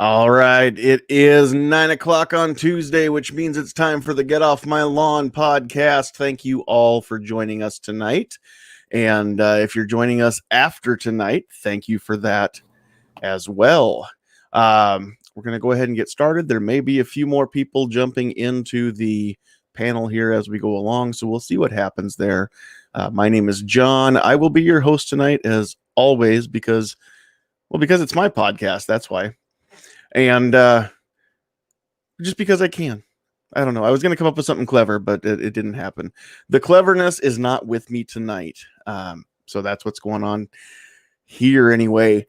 All right, it is 9 o'clock on Tuesday, which means it's time for the Get Off My Lawn podcast. Thank you all for joining us tonight. And if you're joining us after tonight, thank you for that as well. We're going to go ahead and get started. There may be a few more people jumping into the panel here as we go along, so we'll see what happens there. My name is John. I will be your host tonight, as always, because it's my podcast. That's why. And just because I can. I don't know. I was going to come up with something clever, but it didn't happen. The cleverness is not with me tonight. So that's what's going on here anyway.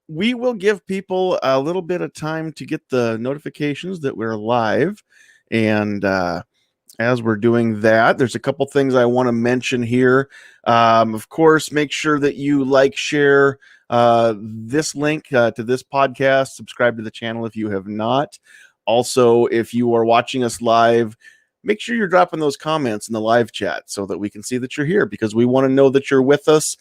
We will give people a little bit of time to get the notifications that we're live. And as we're doing that, there's a couple things I want to mention here. Of course, make sure that you like, share this link to this podcast. Subscribe to the channel if you have not. Also, if you are watching us live, make sure you're dropping those comments in the live chat so that we can see that you're here, because we want to know that you're with us.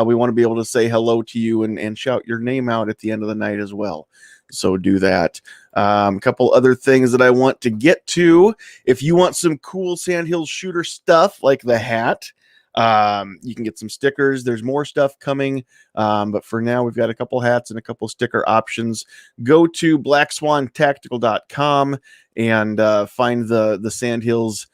We want to be able to say hello to you and shout your name out at the end of the night as well. So do that. A couple other things that I want to get to. If you want some cool Sandhills shooter stuff like the hat, you can get some stickers. There's more stuff coming, but for now we've got a couple hats and a couple sticker options. Go to blackswantactical.com and find the Sandhills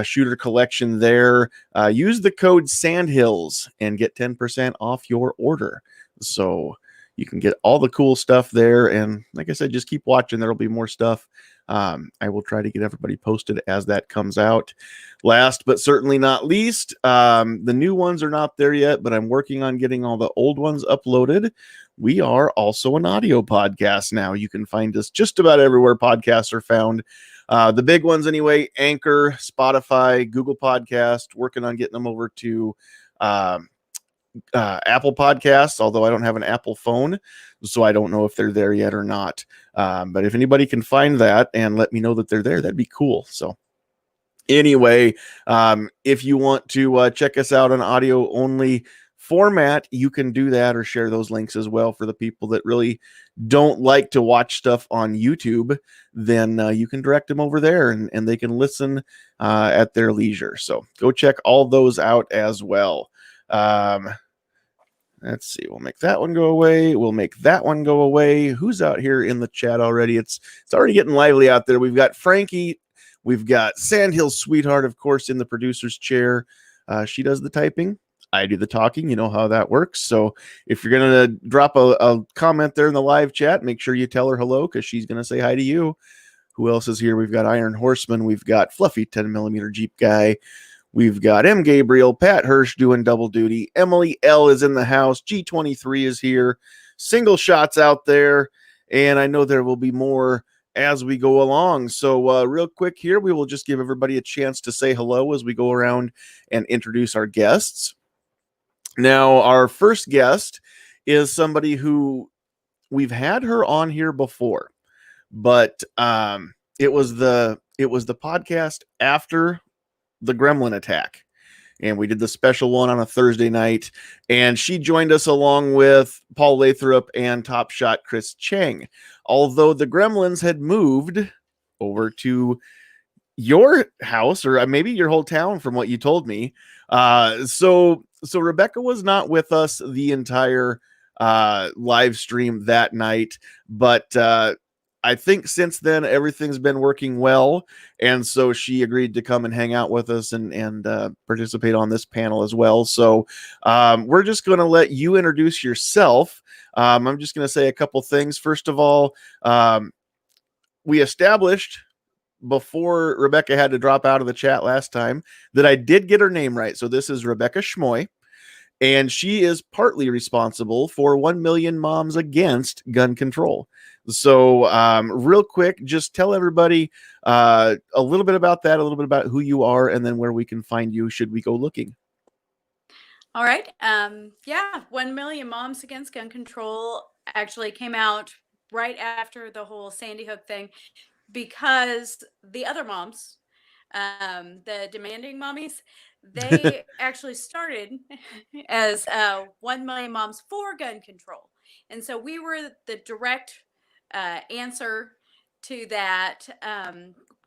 shooter collection there. Use the code Sandhills and get 10% off your order. So you can get all the cool stuff there. And like I said, just keep watching. There'll be more stuff. I will try to get everybody posted as that comes out. Last but certainly not least, the new ones are not there yet, but I'm working on getting all the old ones uploaded. We are also an audio podcast now. You can find us just about everywhere podcasts are found. The big ones anyway: Anchor, Spotify, Google Podcast. Working on getting them over to Apple Podcasts, although I don't have an Apple phone, so I don't know if they're there yet or not. But if anybody can find that and let me know that they're there, that'd be cool. So anyway, if you want to check us out on audio only format, you can do that or share those links as well. For the people that really don't like to watch stuff on YouTube, then you can direct them over there and they can listen at their leisure. So go check all those out as well. Let's see. We'll make that one go away. We'll make that one go away. Who's out here in the chat already? It's already getting lively out there. We've got Frankie. We've got Sandhills Sweetheart, of course, in the producer's chair. She does the typing. I do the talking. You know how that works. So if you're going to drop a comment there in the live chat, make sure you tell her hello, because she's going to say hi to you. Who else is here? We've got Iron Horseman. We've got Fluffy 10mm Jeep Guy. We've got M. Gabriel, Pat Hirsch doing double duty. Emily L. is in the house. G23 is here. Single shots out there. And I know there will be more as we go along. So real quick here, we will just give everybody a chance to say hello as we go around and introduce our guests. Now, our first guest is somebody who we've had her on here before, but it was the podcast after the Gremlin attack, and we did the special one on a Thursday night, and she joined us along with Paul Lathrop and Top Shot Chris Chang, although the Gremlins had moved over to your house, or maybe your whole town from what you told me. So Rebecca was not with us the entire live stream that night, but I think since then everything's been working well, and so she agreed to come and hang out with us and participate on this panel as well. So we're just going to let you introduce yourself. I'm just going to say a couple things. First of all, we established before Rebecca had to drop out of the chat last time that I did get her name right. So this is Rebecca Schmoy, and she is partly responsible for 1 Million Moms Against Gun Control. So real quick, just tell everybody a little bit about that, a little bit about who you are, and then where we can find you should we go looking. All right. 1 Million Moms Against Gun Control actually came out right after the whole Sandy Hook thing, because the other moms, the demanding mommies, they actually started as 1 Million Moms for Gun Control. And so we were the direct answer to that.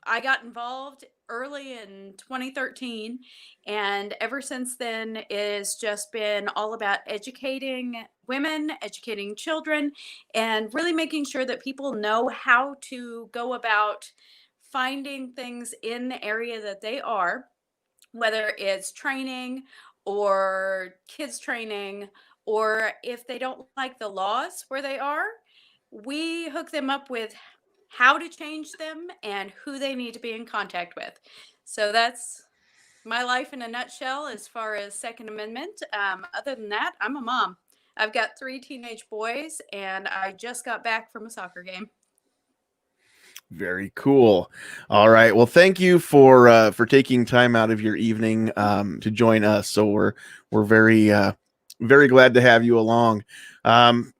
I got involved early in 2013, and ever since then, it's just been all about educating women, educating children, and really making sure that people know how to go about finding things in the area that they are, whether it's training or kids training, or if they don't like the laws where they are, we hook them up with how to change them and who they need to be in contact with. So that's my life in a nutshell as far as Second Amendment. Other than that, I'm a mom. I've got 3 teenage boys, and I just got back from a soccer game. Very cool. All right. Well, thank you for taking time out of your evening to join us. So we're very glad to have you along.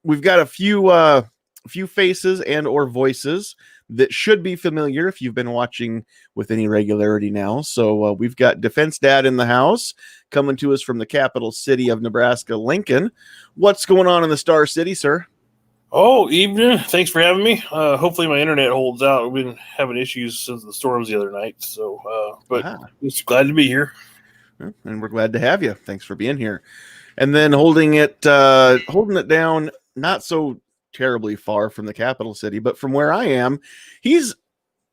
We've got a few faces and or voices that should be familiar if you've been watching with any regularity now. So we've got Defense Dad in the house coming to us from the capital city of Nebraska, Lincoln. What's going on in the Star City, sir? Oh, evening. Thanks for having me. Hopefully my internet holds out. We've been having issues since the storms the other night. So, but just glad to be here. And we're glad to have you. Thanks for being here. And then holding it down, not so terribly far from the capital city, but from where I am, he's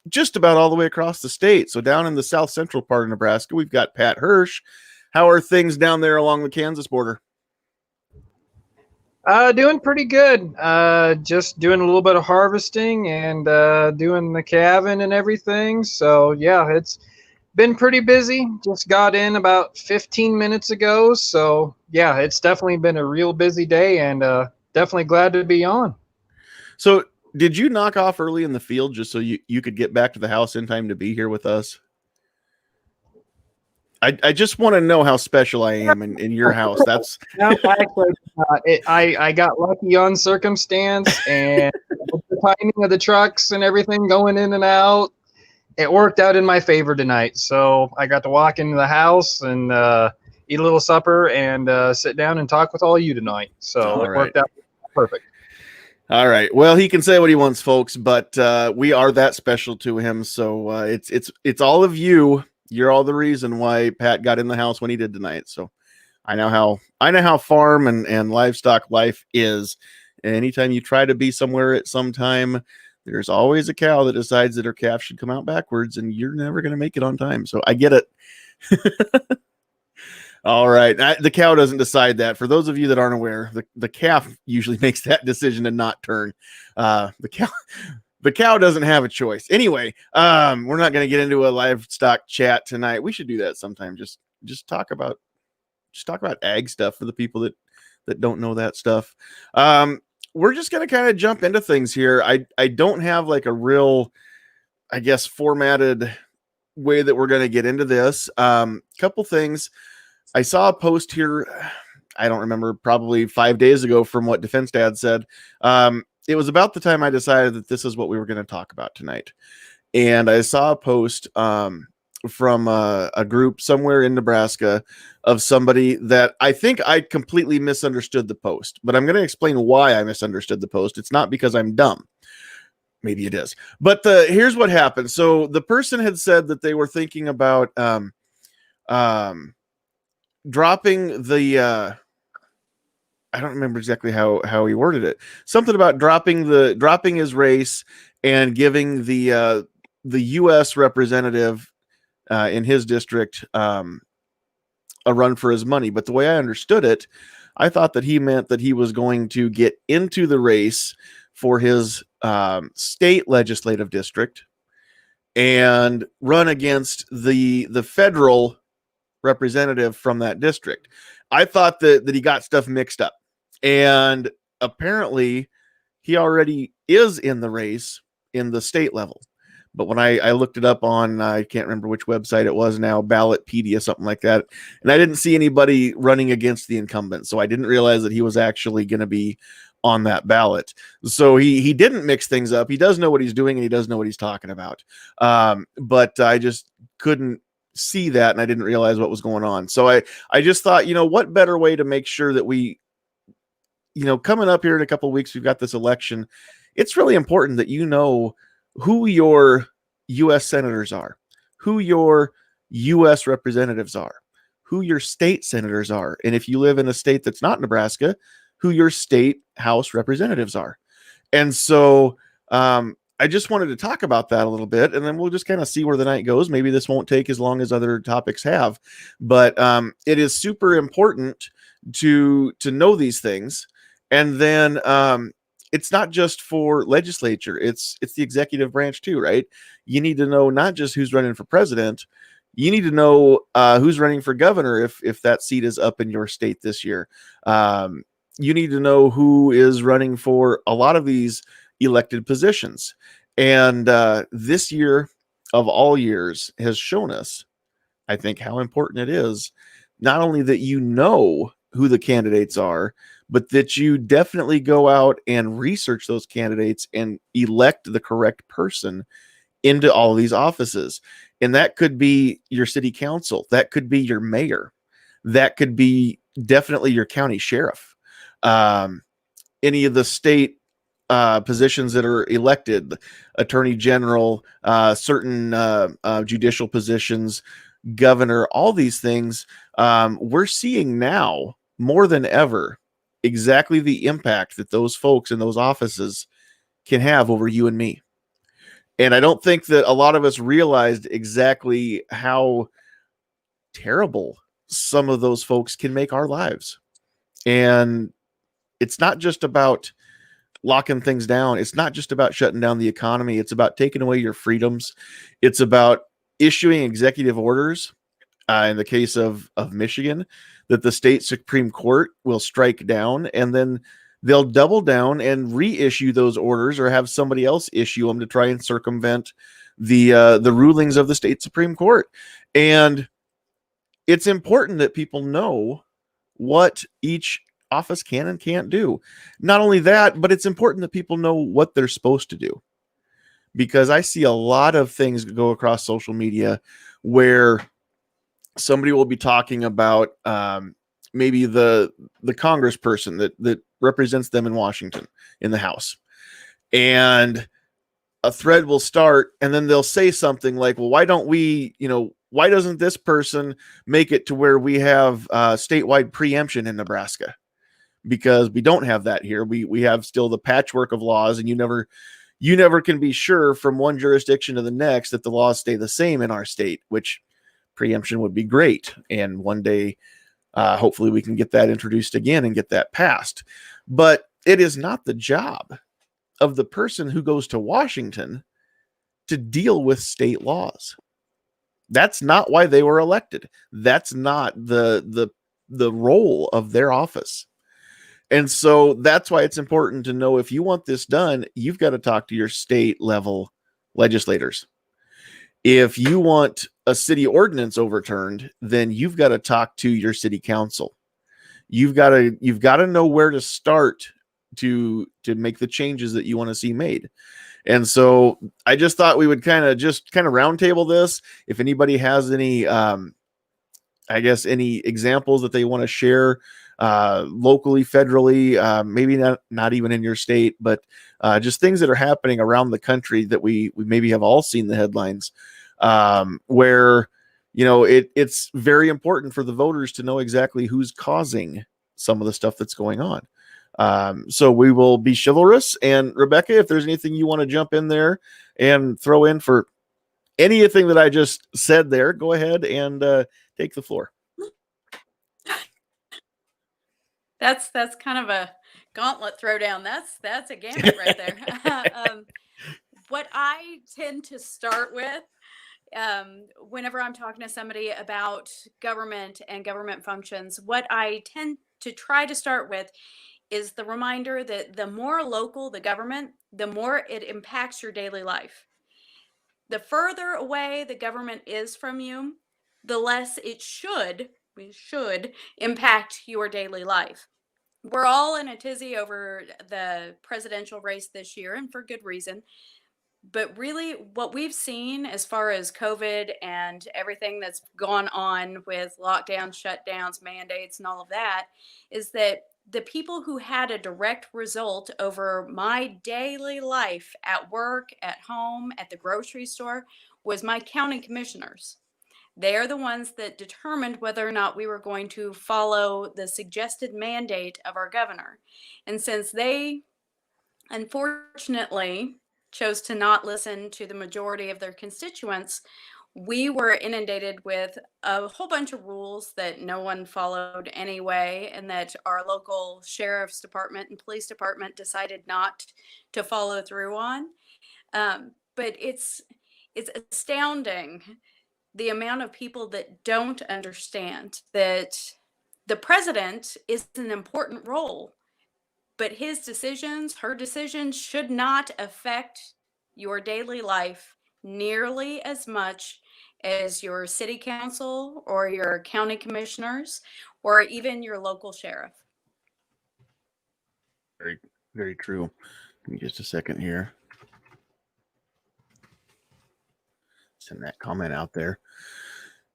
just about all the way across the state. So down in the south central part of Nebraska, we've got Pat Hirsch. How are things down there along the Kansas border? Doing pretty good. Just doing a little bit of harvesting and doing the calving and everything. So yeah, it's been pretty busy. Just got in about 15 minutes ago. So yeah, it's definitely been a real busy day, and definitely glad to be on. So did you knock off early in the field just so you could get back to the house in time to be here with us? I just want to know how special I am in your house. That's no, actually, I got lucky on circumstance and the timing of the trucks and everything going in and out. It worked out in my favor tonight. So I got to walk into the house and eat a little supper and sit down and talk with all you tonight. So it worked out perfect. All right. Well, he can say what he wants, folks, but we are that special to him. So it's all of you. You're all the reason why Pat got in the house when he did tonight. So I know how farm and livestock life is. Anytime you try to be somewhere at some time, there's always a cow that decides that her calf should come out backwards, and you're never going to make it on time. So I get it. All right. The cow doesn't decide that. For those of you that aren't aware, the calf usually makes that decision to not turn. The cow doesn't have a choice. Anyway, we're not going to get into a livestock chat tonight. We should do that sometime. Just talk about ag stuff for the people that don't know that stuff. We're just going to kind of jump into things here. I don't have like a real, I guess, formatted way that we're going to get into this. Couple things. I saw a post here. I don't remember, probably 5 days ago from what Defense Dad said. It was about the time I decided that this is what we were going to talk about tonight. And I saw a post from a group somewhere in Nebraska of somebody that I think I completely misunderstood the post, but I'm going to explain why I misunderstood the post. It's not because I'm dumb. Maybe it is. But here's what happened. So the person had said that they were thinking about dropping the I don't remember exactly how he worded it. Something about dropping his race and giving the U.S. representative in his district a run for his money. But the way I understood it, I thought that he meant that he was going to get into the race for his state legislative district and run against the federal representative from that district. I thought that he got stuff mixed up, and apparently he already is in the race in the state level. But when I looked it up on, I can't remember which website it was now, Ballotpedia, something like that, and I didn't see anybody running against the incumbent. So I didn't realize that he was actually going to be on that ballot. So he didn't mix things up. He does know what he's doing, and he does know what he's talking about. But I just couldn't see that, and I didn't realize what was going on. So I just thought, what better way to make sure that we coming up here in a couple of weeks, we've got this election. It's really important that you know who your U.S. senators are, who your U.S. representatives are, who your state senators are. And if you live in a state that's not Nebraska, who your state House representatives are. And so I just wanted to talk about that a little bit, and then we'll just kind of see where the night goes. Maybe this won't take as long as other topics have, but it is super important to know these things. And then it's not just for legislature, it's the executive branch too, right? You need to know not just who's running for president, you need to know who's running for governor if that seat is up in your state this year. You need to know who is running for a lot of these elected positions. And this year of all years has shown us, I think, how important it is not only that you know who the candidates are, but that you definitely go out and research those candidates and elect the correct person into all of these offices. And that could be your city council, that could be your mayor, that could be definitely your county sheriff, any of the state positions that are elected, attorney general, certain judicial positions, governor, all these things. We're seeing now more than ever exactly the impact that those folks in those offices can have over you and me. And I don't think that a lot of us realized exactly how terrible some of those folks can make our lives. And it's not just about locking things down. It's not just about shutting down the economy. It's about taking away your freedoms. It's about issuing executive orders, in the case of Michigan, that the state Supreme Court will strike down, and then they'll double down and reissue those orders or have somebody else issue them to try and circumvent the rulings of the state Supreme Court. And it's important that people know what each office can and can't do. Not only that, but it's important that people know what they're supposed to do. Because I see a lot of things go across social media where somebody will be talking about maybe the congressperson that represents them in Washington in the House. And a thread will start, and then they'll say something like, well, why don't we, why doesn't this person make it to where we have statewide preemption in Nebraska? Because we don't have that here. We have still the patchwork of laws, and you never can be sure from one jurisdiction to the next that the laws stay the same in our state, which preemption would be great. And one day, hopefully we can get that introduced again and get that passed. But it is not the job of the person who goes to Washington to deal with state laws. That's not why they were elected. That's not the role of their office. And so that's why it's important to know, if you want this done, you've got to talk to your state level legislators. If you want a city ordinance overturned, then you've got to talk to your city council. You've got to know where to start to make the changes that you want to see made. And so I just thought we would kind of roundtable this. If anybody has any, any examples that they want to share, locally, federally, maybe not even in your state, but just things that are happening around the country that we maybe have all seen the headlines, where it's very important for the voters to know exactly who's causing some of the stuff that's going on. So we will be chivalrous. And Rebecca, if there's anything you want to jump in there and throw in for anything that I just said there, go ahead and take the floor. That's kind of a gauntlet throwdown. That's a gambit right there. What I tend to start with, whenever I'm talking to somebody about government and government functions, what I tend to try to start with is the reminder that the more local the government, the more it impacts your daily life. The further away the government is from you, the less it should impact your daily life. We're all in a tizzy over the presidential race this year, and for good reason. But really, what we've seen as far as COVID and everything that's gone on with lockdowns, shutdowns, mandates, and all of that, is that the people who had a direct result over my daily life at work, at home, at the grocery store was my county commissioners. They are the ones that determined whether or not we were going to follow the suggested mandate of our governor. And since they unfortunately chose to not listen to the majority of their constituents, we were inundated with a whole bunch of rules that no one followed anyway, and that our local sheriff's department and police department decided not to follow through on. But it's astounding the amount of people that don't understand that the president is an important role, but his decisions, her decisions should not affect your daily life nearly as much as your city council or your county commissioners or even your local sheriff. Very, very true. Give me just a second here. Send that comment out there.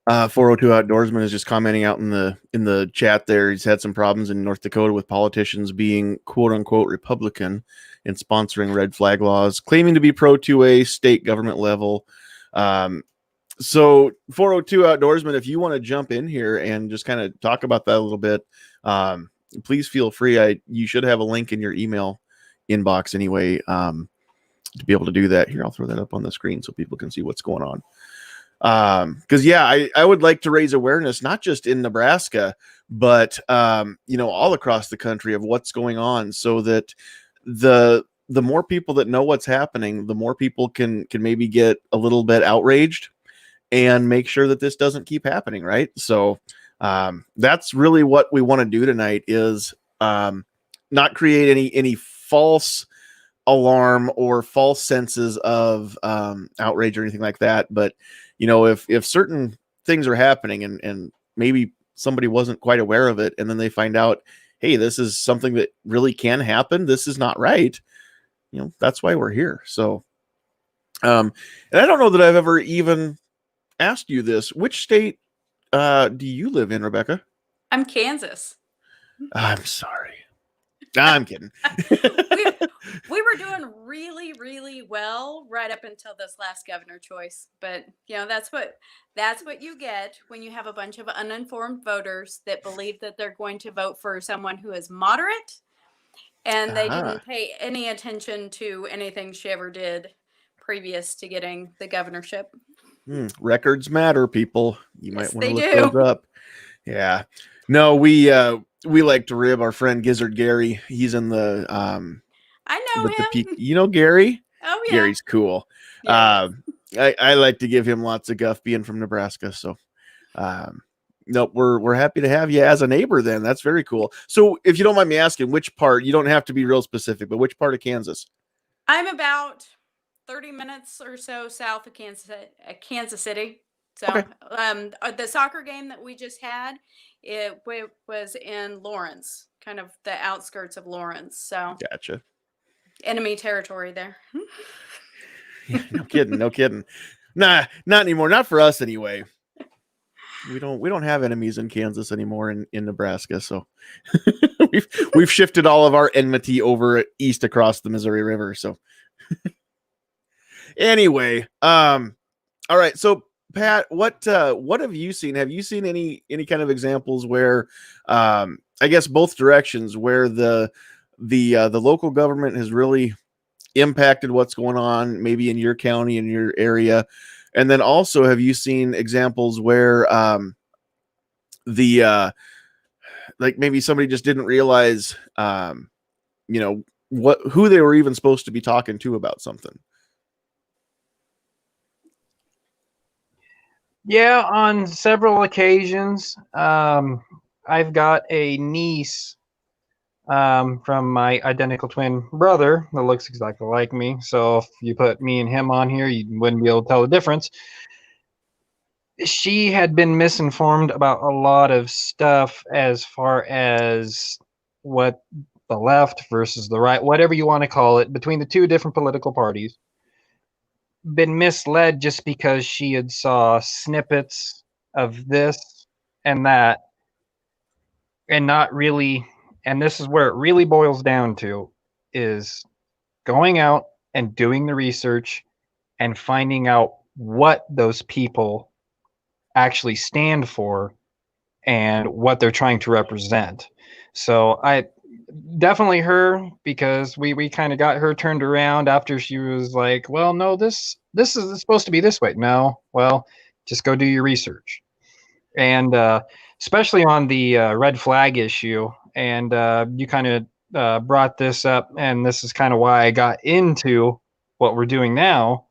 402 Outdoorsman is just commenting out in the chat there. He's had some problems in North Dakota with politicians being quote unquote Republican and sponsoring red flag laws, claiming to be pro 2A state government level. So 402 Outdoorsman, if you want to jump in here and just kind of talk about that a little bit, please feel free. You should have a link in your email inbox anyway, to be able to do that. Here, I'll throw that up on the screen so people can see what's going on. Because I would like to raise awareness, not just in Nebraska, but all across the country of what's going on, so that the more people that know what's happening, the more people can maybe get a little bit outraged and make sure that this doesn't keep happening, right? So that's really what we want to do tonight, is not create any false alarm or false senses of outrage or anything like that. But if certain things are happening and maybe somebody wasn't quite aware of it, and then they find out, hey, this is something that really can happen, this is not right, that's why we're here. So and I don't know that I've ever even asked you this. Which state do you live in, Rebecca? I'm Kansas. I'm sorry. I'm kidding. we were doing really, really well right up until this last governor choice. But that's what you get when you have a bunch of uninformed voters that believe that they're going to vote for someone who is moderate, and they didn't pay any attention to anything she ever did previous to getting the governorship. Records matter, people. You might want to look do. those up. Yeah. No, we like to rib our friend Gizzard Gary. He's in the I know him. Gary? Oh yeah. Gary's cool. Yeah. I like to give him lots of guff being from Nebraska. So nope, we're happy to have you as a neighbor then. That's very cool. So if you don't mind me asking, which part, you don't have to be real specific, but which part of Kansas? I'm about 30 minutes or so south of Kansas City. So okay. The soccer game that we just had, it was in Lawrence, kind of the outskirts of Lawrence. So gotcha. Enemy territory there. Yeah, no kidding. Nah, not anymore. Not for us anyway. We don't have enemies in Kansas anymore in Nebraska. So we've shifted all of our enmity over east across the Missouri River. So anyway, all right. So Pat, what have you seen? Have you seen any kind of examples where, I guess both directions, where the local government has really impacted what's going on, maybe in your county, in your area, and then also have you seen examples where like maybe somebody just didn't realize who they were even supposed to be talking to about something? Yeah, on several occasions. I've got a niece from my identical twin brother that looks exactly like me. So if you put me and him on here, you wouldn't be able to tell the difference. She had been misinformed about a lot of stuff as far as what the left versus the right, whatever you want to call it, between the two different political parties. Been misled just because she had saw snippets of this and that, and not really and this is where it really boils down to, is going out and doing the research and finding out what those people actually stand for and what they're trying to represent. So I definitely her, because we kind of got her turned around after she was like, well, no, this is supposed to be this way. No, well, just go do your research. And especially on the red flag issue, and you kind of brought this up, and this is kind of why I got into what we're doing now,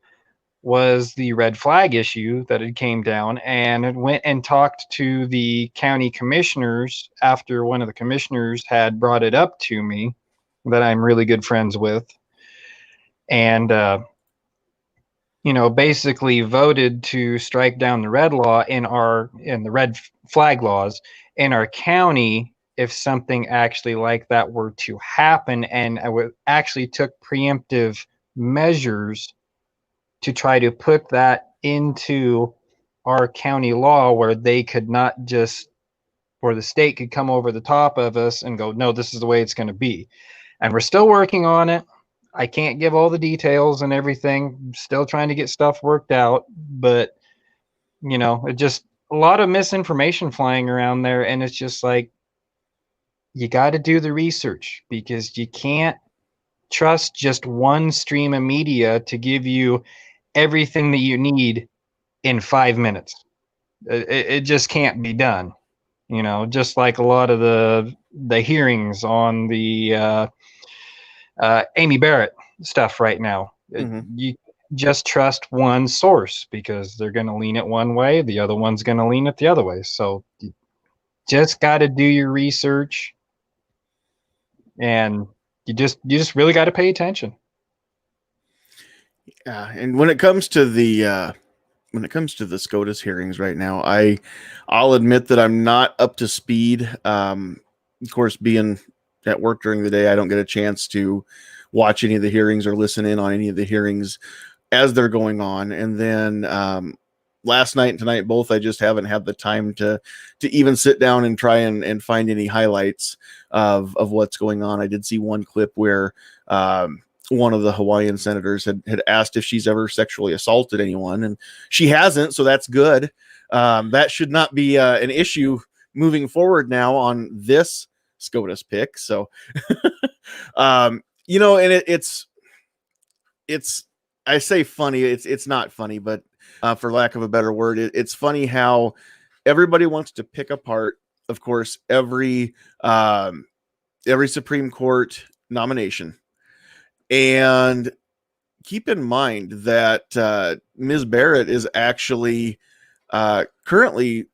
was the red flag issue that it came down, and it went and talked to the county commissioners after one of the commissioners had brought it up to me, that I'm really good friends with, and basically voted to strike down the red law in the red flag laws in our county if something actually like that were to happen, and I actually took preemptive measures to try to put that into our county law, where they could not just, or the state could come over the top of us and go, no, this is the way it's going to be. And we're still working on it. I can't give all the details and everything. I'm still trying to get stuff worked out, but it just, a lot of misinformation flying around there. And it's just like, you got to do the research, because you can't trust just one stream of media to give you everything that you need in 5 minutes. It just can't be done. Just like a lot of the hearings on the Amy Barrett stuff right now. You just trust one source, because they're going to lean it one way, the other one's going to lean it the other way. So you just got to do your research, and you just really got to pay attention. Yeah, and when it comes to the SCOTUS hearings right now, I'll admit that I'm not up to speed. Of course, being at work during the day, I don't get a chance to watch any of the hearings or listen in on any of the hearings as they're going on. And then last night and tonight, both, I just haven't had the time to even sit down and try and find any highlights of what's going on. I did see one clip where one of the Hawaiian senators had asked if she's ever sexually assaulted anyone, and she hasn't, so that's good. That should not be an issue moving forward now on this SCOTUS pick. So, and it's I say funny. It's not funny, but for lack of a better word, it's funny how everybody wants to pick apart, of course, every Supreme Court nomination. And keep in mind that Ms. Barrett is actually currently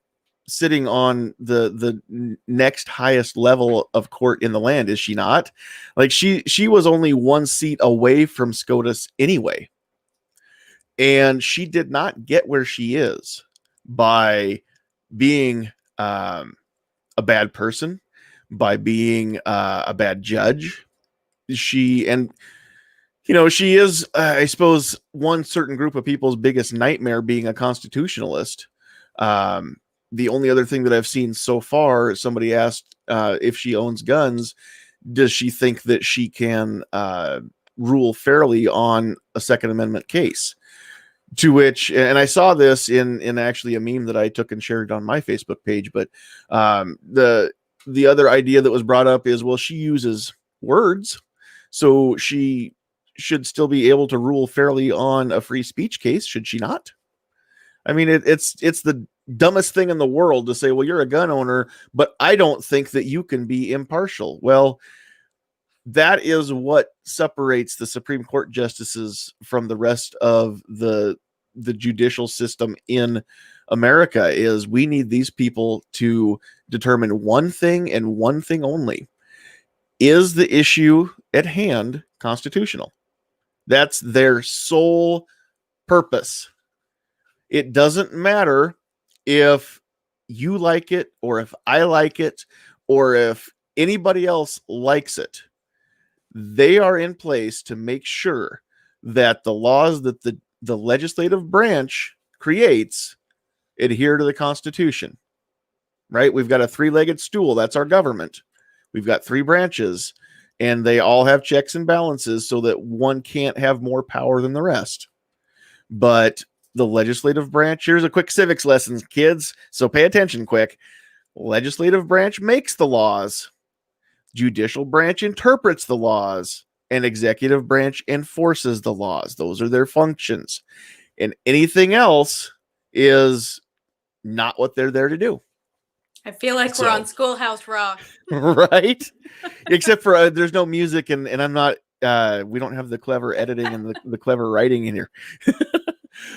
sitting on the next highest level of court in the land, is she not? Like she was only one seat away from SCOTUS anyway. And she did not get where she is by being a bad person, by being a bad judge. She is, I suppose, one certain group of people's biggest nightmare, being a constitutionalist. The only other thing that I've seen so far, somebody asked if she owns guns, does she think that she can rule fairly on a Second Amendment case? To which, and I saw this in actually a meme that I took and shared on my Facebook page, but the other idea that was brought up is, well, she uses words, so she should still be able to rule fairly on a free speech case, should she not? I mean, it's the dumbest thing in the world to say, well, you're a gun owner, but I don't think that you can be impartial. Well, that is what separates the Supreme Court justices from the rest of the judicial system in America, is we need these people to determine one thing and one thing only. Is the issue at hand constitutional? That's their sole purpose. It doesn't matter if you like it, or if I like it, or if anybody else likes it. They are in place to make sure that the laws that the legislative branch creates adhere to the Constitution, right? We've got a three-legged stool. That's our government. We've got 3 branches, and they all have checks and balances so that one can't have more power than the rest. But the legislative branch, here's a quick civics lesson, kids, so pay attention quick. Legislative branch makes the laws. Judicial branch interprets the laws, and executive branch enforces the laws. Those are their functions. And anything else is not what they're there to do. I feel like we're on Schoolhouse Rock. Right? Except for there's no music, and I'm not, we don't have the clever editing and the clever writing in here.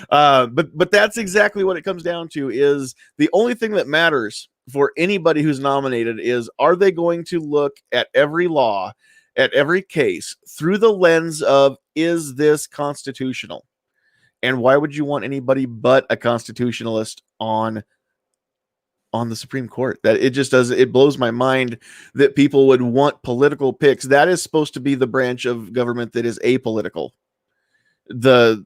But that's exactly what it comes down to, is the only thing that matters for anybody who's nominated is, are they going to look at every law, at every case through the lens of, is this constitutional? And why would you want anybody but a constitutionalist on the Supreme Court? That it just does, it blows my mind that people would want political picks. That is supposed to be the branch of government that is apolitical. The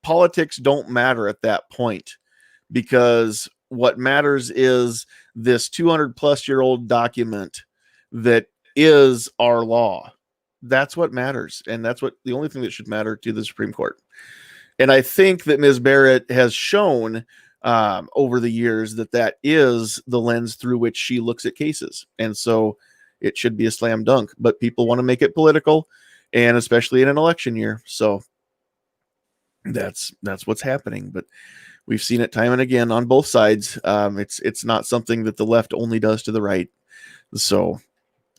politics don't matter at that point, because what matters is this 200+ year-old document that is our law. That's what matters, and that's what the only thing that should matter to the Supreme Court. And I think that Ms. Barrett has shown over the years that is the lens through which she looks at cases. And so it should be a slam dunk, but people want to make it political, and especially in an election year. So that's what's happening. But we've seen it time and again on both sides. It's not something that the left only does to the right. So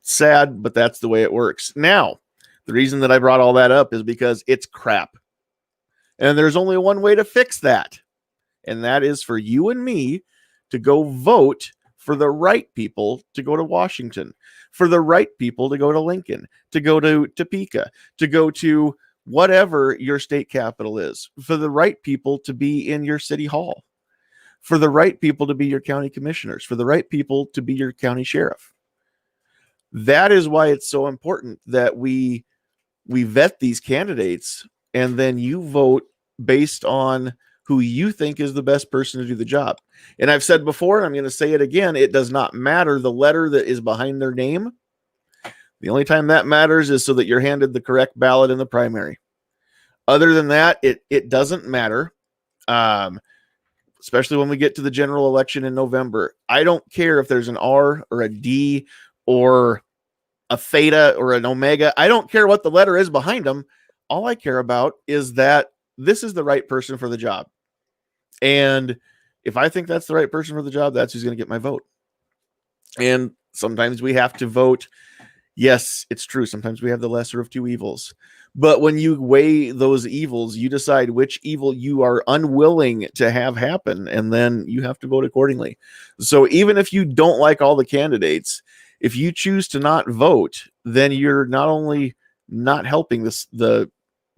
sad, but that's the way it works. Now, the reason that I brought all that up is because it's crap. And there's only one way to fix that. And that is for you and me to go vote for the right people to go to Washington, for the right people to go to Lincoln, to go to Topeka, to go to whatever your state capital is, for the right people to be in your city hall, for the right people to be your county commissioners, for the right people to be your county sheriff. That is why it's so important that we vet these candidates, and then you vote based on who you think is the best person to do the job. And I've said before, and I'm going to say it again, it does not matter the letter that is behind their name. The only time that matters is so that you're handed the correct ballot in the primary. Other than that, it doesn't matter, especially when we get to the general election in November. I don't care if there's an R or a D or a theta or an omega. I don't care what the letter is behind them. All I care about is that this is the right person for the job. And if I think that's the right person for the job, that's who's going to get my vote. And sometimes we have to vote. Yes, it's true. Sometimes we have the lesser of two evils. But when you weigh those evils, you decide which evil you are unwilling to have happen, and then you have to vote accordingly. So even if you don't like all the candidates, if you choose to not vote, then you're not only not helping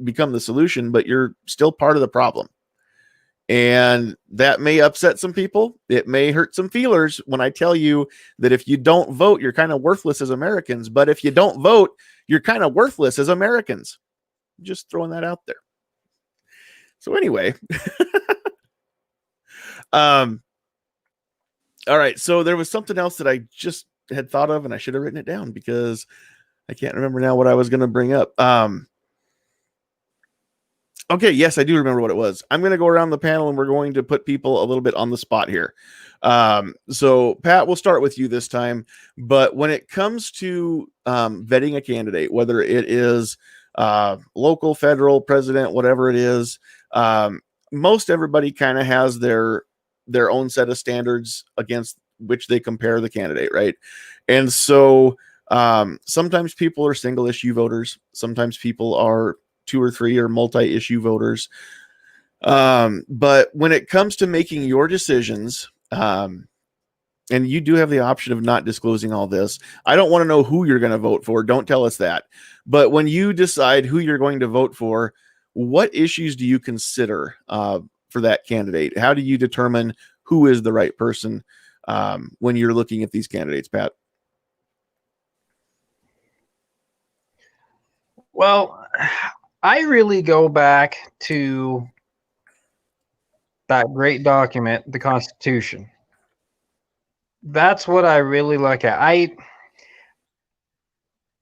become the solution, but you're still part of the problem. And that may upset some people. It may hurt some feelers when I tell you that if you don't vote, you're kind of worthless as Americans. But if you don't vote, you're kind of worthless as Americans. Just throwing that out there. So anyway. All right. So there was something else that I just had thought of, and I should have written it down because I can't remember now what I was going to bring up. Okay, yes, I do remember what it was. I'm going to go around the panel, and we're going to put people a little bit on the spot here. So, Pat, we'll start with you this time. But when it comes to vetting a candidate, whether it is local, federal, president, whatever it is, most everybody kind of has their own set of standards against which they compare the candidate, right? And so sometimes people are single-issue voters. Sometimes people are 2 or 3 or multi-issue voters. But when it comes to making your decisions, and you do have the option of not disclosing all this. I don't want to know who you're going to vote for. Don't tell us that. But when you decide who you're going to vote for, what issues do you consider for that candidate? How do you determine who is the right person when you're looking at these candidates, Pat? Well, I really go back to that great document, the Constitution. That's what I really look at.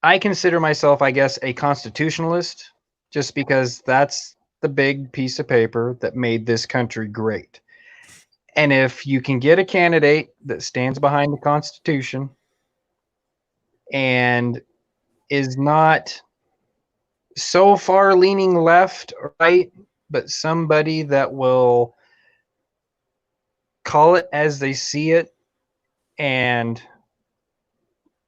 I consider myself, I guess, a constitutionalist, just because that's the big piece of paper that made this country great. And if you can get a candidate that stands behind the Constitution and is not so far leaning left or right, but somebody that will call it as they see it and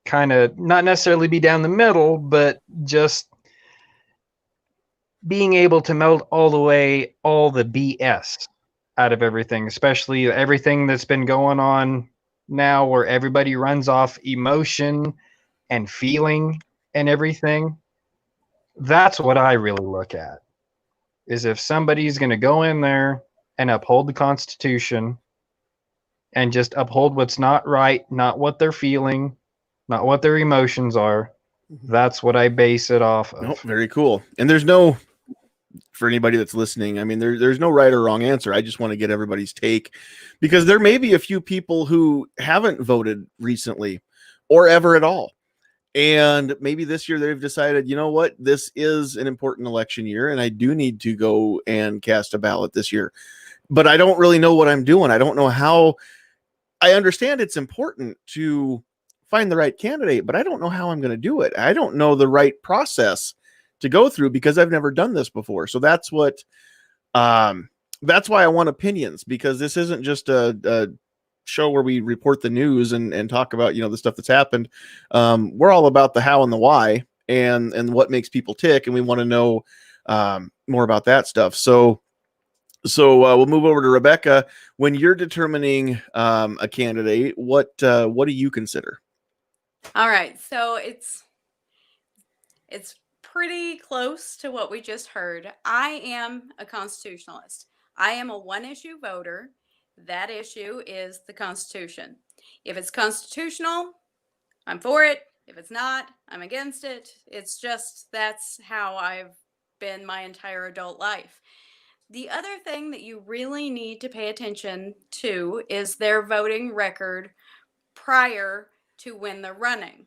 kind of not necessarily be down the middle, but just being able to melt all the way all the BS out of everything, especially everything that's been going on now where everybody runs off emotion and feeling and everything. That's what I really look at, is if somebody's going to go in there and uphold the Constitution and just uphold what's not right, not what they're feeling, not what their emotions are. That's what I base it off of. Nope, very cool. And there's no, for anybody that's listening, I mean, there's no right or wrong answer. I just want to get everybody's take, because there may be a few people who haven't voted recently or ever at all. And maybe this year they've decided, you know what, this is an important election year and I do need to go and cast a ballot this year. But I don't really know what I'm doing. I don't know how. I understand it's important to find the right candidate, but I don't know how I'm going to do it. I don't know the right process to go through because I've never done this before. So that's what, that's why I want opinions, because this isn't just a show where we report the news and talk about, you know, the stuff that's happened. We're all about the how and the why and what makes people tick. And we want to know more about that stuff. So we'll move over to Rebecca. When you're determining a candidate, what do you consider? All right. So it's pretty close to what we just heard. I am a constitutionalist. I am a one-issue voter. That issue is the Constitution. If it's constitutional, I'm for it. If it's not, I'm against it. It's just, that's how I've been my entire adult life. The other thing that you really need to pay attention to is their voting record prior to when they're running.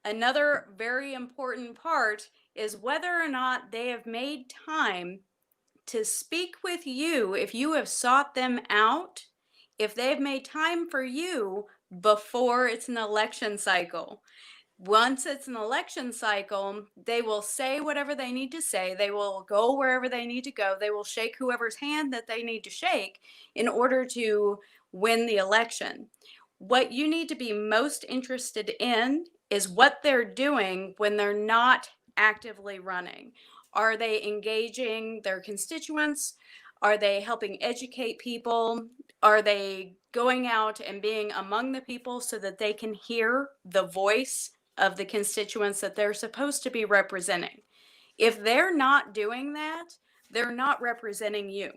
Another very important part is whether or not they have made time to speak with you if you have sought them out, if they've made time for you before it's an election cycle. Once it's an election cycle, they will say whatever they need to say. They will go wherever they need to go. They will shake whoever's hand that they need to shake in order to win the election. What you need to be most interested in is what they're doing when they're not actively running. Are they engaging their constituents? Are they helping educate people? Are they going out and being among the people so that they can hear the voice of the constituents that they're supposed to be representing? If they're not doing that, they're not representing you.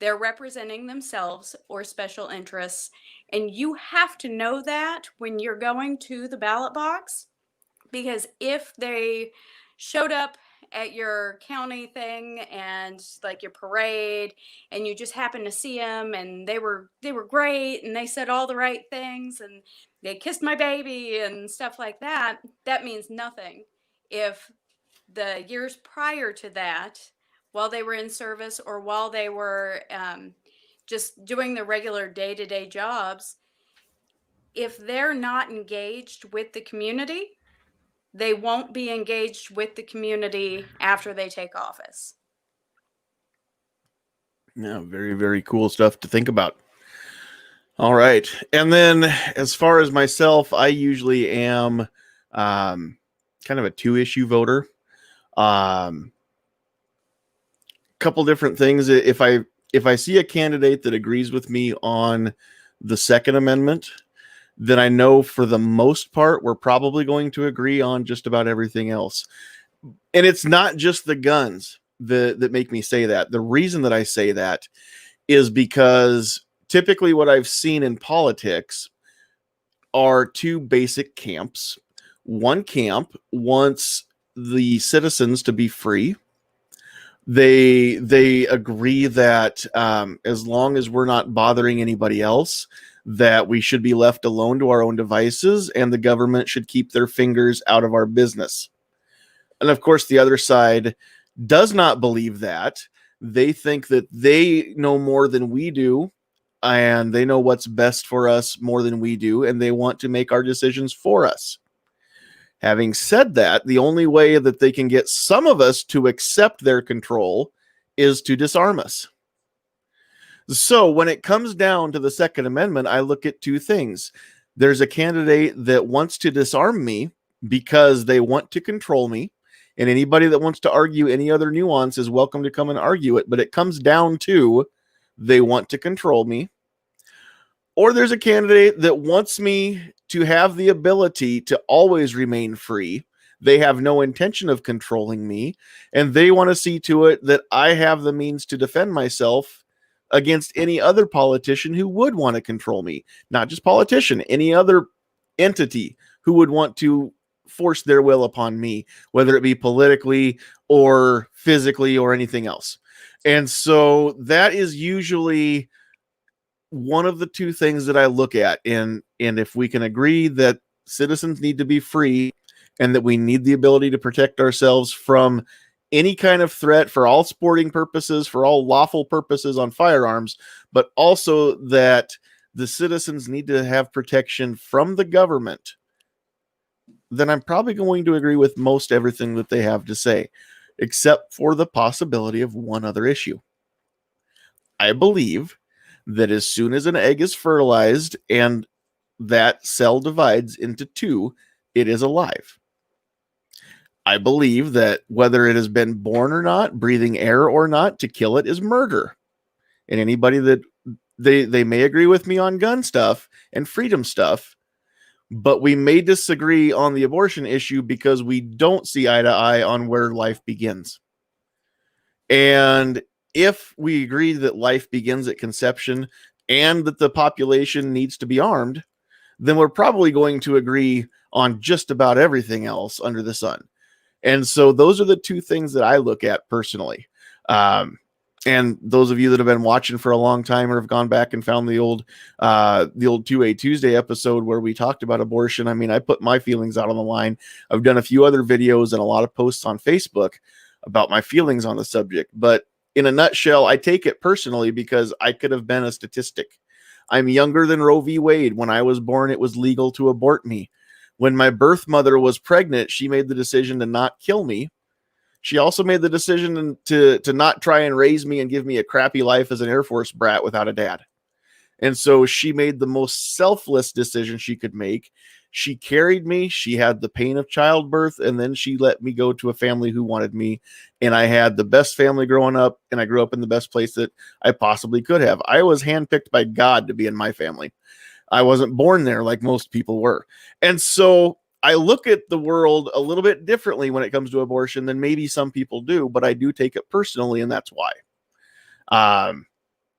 They're representing themselves or special interests. And you have to know that when you're going to the ballot box, because if they showed up at your county thing and like your parade and you just happened to see them and they were great and they said all the right things and they kissed my baby and stuff like that, that means nothing. If the years prior to that, while they were in service or while they were just doing the regular day-to-day jobs, if they're not engaged with the community, they won't be engaged with the community after they take office. Yeah, very, very cool stuff to think about. All right. And then as far as myself, I usually am kind of a two-issue voter. Couple different things. If I see a candidate that agrees with me on the Second Amendment, then I know for the most part we're probably going to agree on just about everything else. And it's not just the guns that make me say that. The reason that I say that is because typically what I've seen in politics are two basic camps. One camp wants the citizens to be free. They agree that as long as we're not bothering anybody else, that we should be left alone to our own devices and the government should keep their fingers out of our business. And of course, the other side does not believe that. They think that they know more than we do, and they know what's best for us more than we do, and they want to make our decisions for us. Having said that, the only way that they can get some of us to accept their control is to disarm us. So when it comes down to the Second Amendment, I look at two things. There's a candidate that wants to disarm me because they want to control me, and anybody that wants to argue any other nuance is welcome to come and argue it, but it comes down to they want to control me. Or there's a candidate that wants me to have the ability to always remain free. They have no intention of controlling me, and they want to see to it that I have the means to defend myself against any other politician who would want to control me. Not just politician, any other entity who would want to force their will upon me, whether it be politically or physically or anything else. And so that is usually one of the two things that I look at. And if we can agree that citizens need to be free and that we need the ability to protect ourselves from any kind of threat for all sporting purposes, for all lawful purposes on firearms, but also that the citizens need to have protection from the government, then I'm probably going to agree with most everything that they have to say, except for the possibility of one other issue. I believe that as soon as an egg is fertilized and that cell divides into two, it is alive. I believe that whether it has been born or not, breathing air or not, to kill it is murder. And anybody that they may agree with me on gun stuff and freedom stuff, but we may disagree on the abortion issue because we don't see eye to eye on where life begins. And if we agree that life begins at conception and that the population needs to be armed, then we're probably going to agree on just about everything else under the sun. And so those are the two things that I look at personally. And those of you that have been watching for a long time or have gone back and found the old 2A Tuesday episode where we talked about abortion, I mean, I put my feelings out on the line. I've done a few other videos and a lot of posts on Facebook about my feelings on the subject. But in a nutshell, I take it personally because I could have been a statistic. I'm younger than Roe v. Wade. When I was born, it was legal to abort me. When my birth mother was pregnant, she made the decision to not kill me. She also made the decision to not try and raise me and give me a crappy life as an Air Force brat without a dad. And so she made the most selfless decision she could make. She carried me. She had the pain of childbirth, and then she let me go to a family who wanted me. And I had the best family growing up, and I grew up in the best place that I possibly could have. I was handpicked by God to be in my family. I wasn't born there like most people were. And so I look at the world a little bit differently when it comes to abortion than maybe some people do, but I do take it personally, and that's why.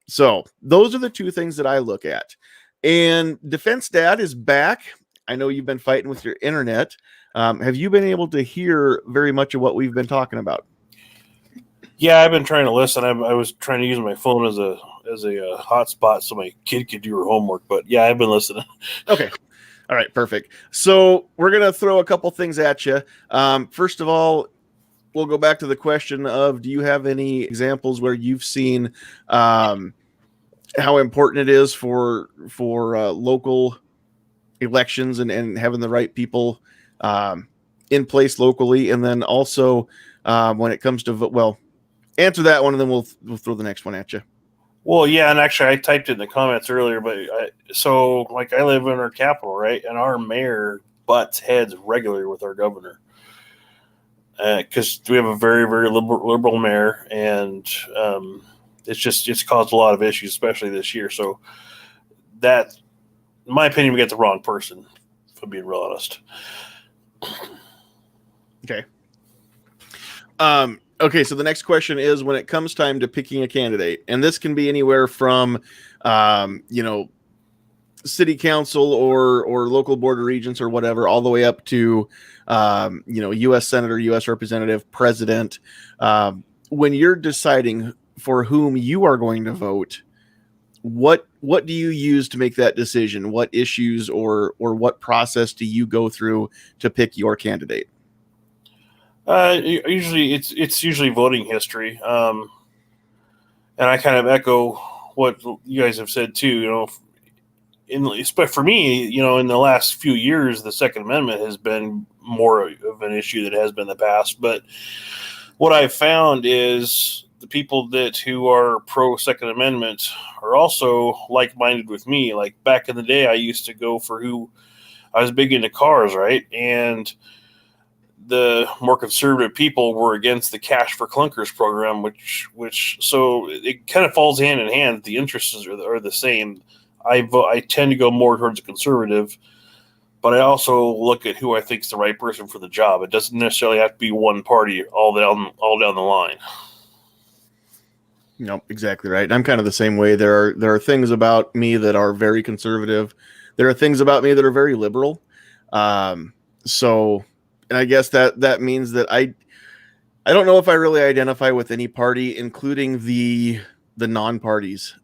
So those are the two things that I look at. And Defense Dad is back. I know you've been fighting with your internet. Have you been able to hear very much of what we've been talking about? Yeah, I've been trying to listen. I was trying to use my phone as a hotspot so my kid could do her homework. But yeah, I've been listening. Okay. All right, perfect. So we're going to throw a couple things at you. First of all, we'll go back to the question of, do you have any examples where you've seen how important it is for local elections and having the right people in place locally? And then also when it comes to vote, well, answer that one, and then we'll throw the next one at you. Well, yeah, and actually I typed it in the comments earlier, but I live in our capital, right? And our mayor butts heads regularly with our governor because we have a very, very liberal mayor, and it's caused a lot of issues, especially this year. So that, in my opinion, we got the wrong person, if I'm being real honest. Okay. Okay, so the next question is, when it comes time to picking a candidate, and this can be anywhere from, city council or local board of regents or whatever, all the way up to, U.S. senator, U.S. representative, president. When you're deciding for whom you are going to vote, what do you use to make that decision? What issues or what process do you go through to pick your candidate? Usually it's usually voting history. And I kind of echo what you guys have said too. But for me, in the last few years, the Second Amendment has been more of an issue that has been in the past. But what I've found is the people who are pro Second Amendment are also like-minded with me. Like back in the day, I used to go for who I was big into cars, right? And the more conservative people were against the Cash for Clunkers program, which so it kind of falls hand in hand. The interests are the same. I tend to go more towards a conservative, but I also look at who I think is the right person for the job. It doesn't necessarily have to be one party all down the line. No, exactly right. I'm kind of the same way. There are things about me that are very conservative. There are things about me that are very liberal. So, and I guess that means that I don't know if I really identify with any party, including the non-parties.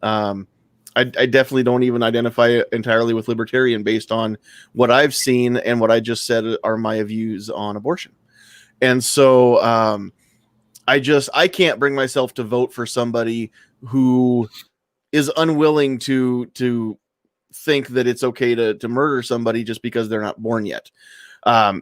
I definitely don't even identify entirely with libertarian based on what I've seen and what I just said are my views on abortion. And so I can't bring myself to vote for somebody who is unwilling to think that it's okay to murder somebody just because they're not born yet.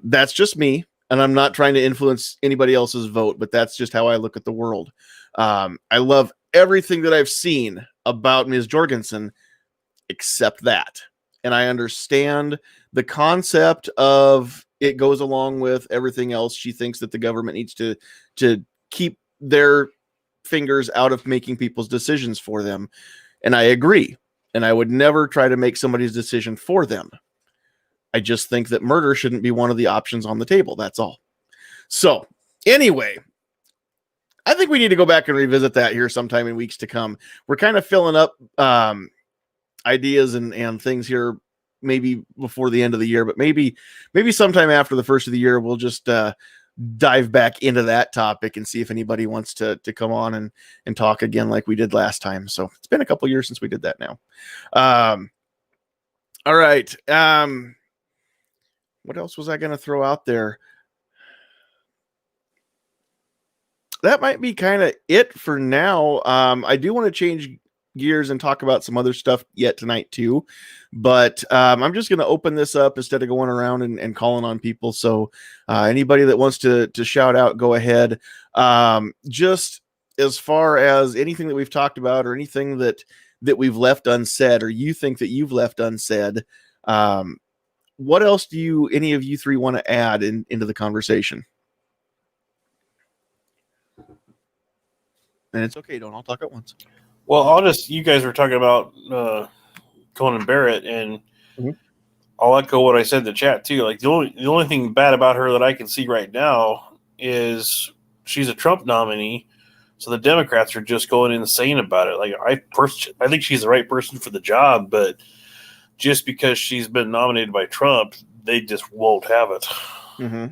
That's just me, and I'm not trying to influence anybody else's vote, but that's just how I look at the world. I love everything that I've seen about Ms. Jorgensen except that. And I understand the concept of it goes along with everything else. She thinks that the government needs to keep their fingers out of making people's decisions for them. And I agree. And I would never try to make somebody's decision for them. I just think that murder shouldn't be one of the options on the table. That's all. So anyway, I think we need to go back and revisit that here sometime in weeks to come. We're kind of filling up ideas and things here maybe before the end of the year, but maybe sometime after the first of the year, we'll just dive back into that topic and see if anybody wants to come on and talk again like we did last time. So it's been a couple years since we did that now. All right. What else was I going to throw out there? That might be kind of it for now. I do want to change gears and talk about some other stuff yet tonight too, but I'm just going to open this up instead of going around and calling on people. So anybody that wants to shout out, go ahead. Just as far as anything that we've talked about or anything that we've left unsaid, or you think that you've left unsaid, what else do any of you three want to add into the conversation? And it's okay, don't all talk at once. Well, you guys were talking about Conan Barrett, and I'll echo what I said in the chat too. Like the only thing bad about her that I can see right now is she's a Trump nominee, so the Democrats are just going insane about it. Like I think she's the right person for the job, but just because she's been nominated by Trump, they just won't have it. Mm-hmm.